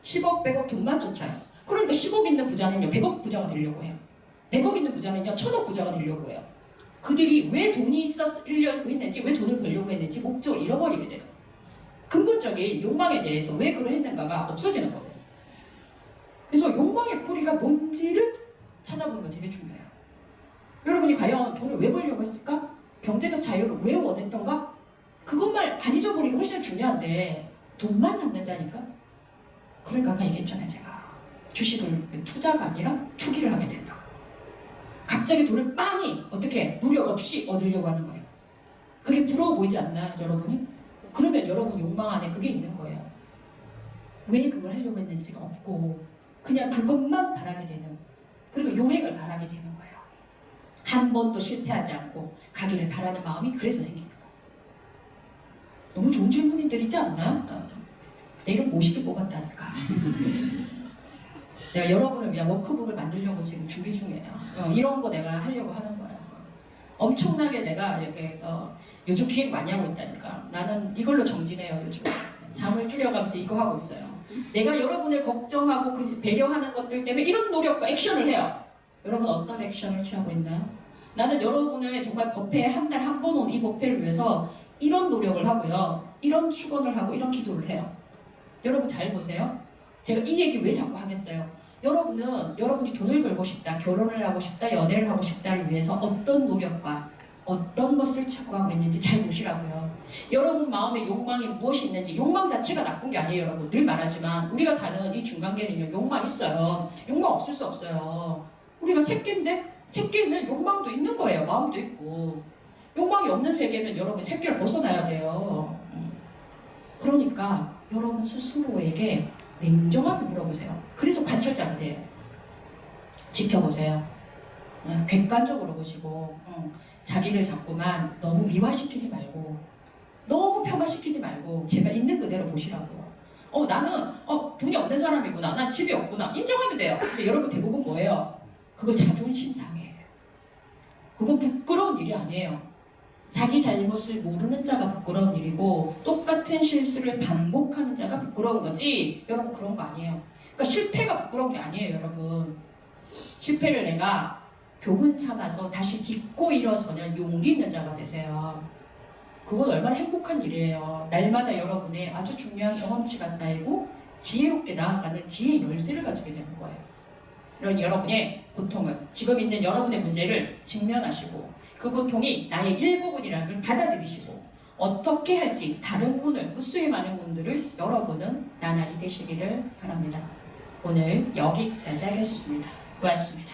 10억, 100억 돈만 쫓아요. 그러니까 10억 있는 부자는요 100억 부자가 되려고 해요. 100억 있는 부자는요 1000억 부자가 되려고 해요. 그들이 왜 돈이 있으려고 했는지, 왜 돈을 벌려고 했는지 목적을 잃어버리게 돼요. 근본적인 욕망에 대해서 왜 그걸 했는가가 없어지는 거예요. 그래서 욕망의 뿌리가 뭔지를 찾아보는 거 되게 중요해요. 여러분이 과연 돈을 왜 벌려고 했을까? 경제적 자유를 왜 원했던가? 그것만 안 잊어버리는 게 훨씬 중요한데 돈만 남는다니까? 그러니까 아까 얘기했잖아요. 제가 주식을 투자가 아니라 투기를 하게 된다. 갑자기 돈을 많이 어떻게 노력 없이 얻으려고 하는 거예요. 그게 부러워 보이지 않나요, 여러분이? 그러면 여러분 욕망 안에 그게 있는 거예요. 왜 그걸 하려고 했는지가 없고 그냥 그것만 바라게 되는, 그리고 요행을 바라게 되는 거예요. 한 번도 실패하지 않고 가기를 바라는 마음이 그래서 생기는 거예요. 너무 좋은 질문들이지 않나? 내 이름 50개 뽑았다니까. 내가 여러분을 위한 워크북을 만들려고 지금 준비 중이에요. 이런 거 내가 하려고 하는 거예요. 엄청나게 내가 이렇게 요즘 기획 많이 하고 있다니까. 나는 이걸로 정진해요. 요즘 잠을 줄여가면서 이거 하고 있어요. 내가 여러분을 걱정하고 그 배려하는 것들 때문에 이런 노력과 액션을 해요. 여러분 어떤 액션을 취하고 있나요? 나는 여러분의 정말 법회에 한 달 한 번 온 이 법회를 위해서 이런 노력을 하고요. 이런 축원을 하고 이런 기도를 해요. 여러분 잘 보세요. 제가 이 얘기 왜 자꾸 하겠어요? 여러분은 여러분이 돈을 벌고 싶다, 결혼을 하고 싶다, 연애를 하고 싶다를 위해서 어떤 노력과 어떤 것을 착오하고 있는지 잘 보시라고요. 여러분 마음에 욕망이 무엇이 있는지, 욕망 자체가 나쁜 게 아니에요. 여러분 늘 말하지만 우리가 사는 이 중간계는요 욕망 있어요. 욕망 없을 수 없어요. 우리가 새끼인데 새끼는 욕망도 있는 거예요. 마음도 있고. 욕망이 없는 세계면 여러분 새끼를 벗어나야 돼요. 그러니까 여러분 스스로에게 냉정하게 물어보세요. 그래서 관찰자가 돼요. 지켜보세요. 객관적으로 보시고 자기를 자꾸만 너무 미화시키지 말고 너무 폄하시키지 말고 제발 있는 그대로 보시라고요. 나는 돈이 없는 사람이구나. 난 집이 없구나. 인정하면 돼요. 근데 여러분 대부분 뭐예요? 그걸 자존심 상해요. 그건 부끄러운 일이 아니에요. 자기 잘못을 모르는 자가 부끄러운 일이고 똑같은 실수를 반복하는 자가 부끄러운 거지, 여러분 그런 거 아니에요. 그러니까 실패가 부끄러운 게 아니에요. 여러분 실패를 내가 교훈 삼아서 다시 딛고 일어서는 용기 있는 자가 되세요. 그건 얼마나 행복한 일이에요. 날마다 여러분의 아주 중요한 경험치가 쌓이고 지혜롭게 나아가는 지혜의 열쇠를 가지게 되는 거예요. 이런 여러분의 고통을, 지금 있는 여러분의 문제를 직면하시고 그 고통이 나의 일부분이라는 걸 받아들이시고 어떻게 할지 다른 문을, 무수히 많은 문들을 열어보는 나날이 되시기를 바랍니다. 오늘 여기까지 하겠습니다. 고맙습니다.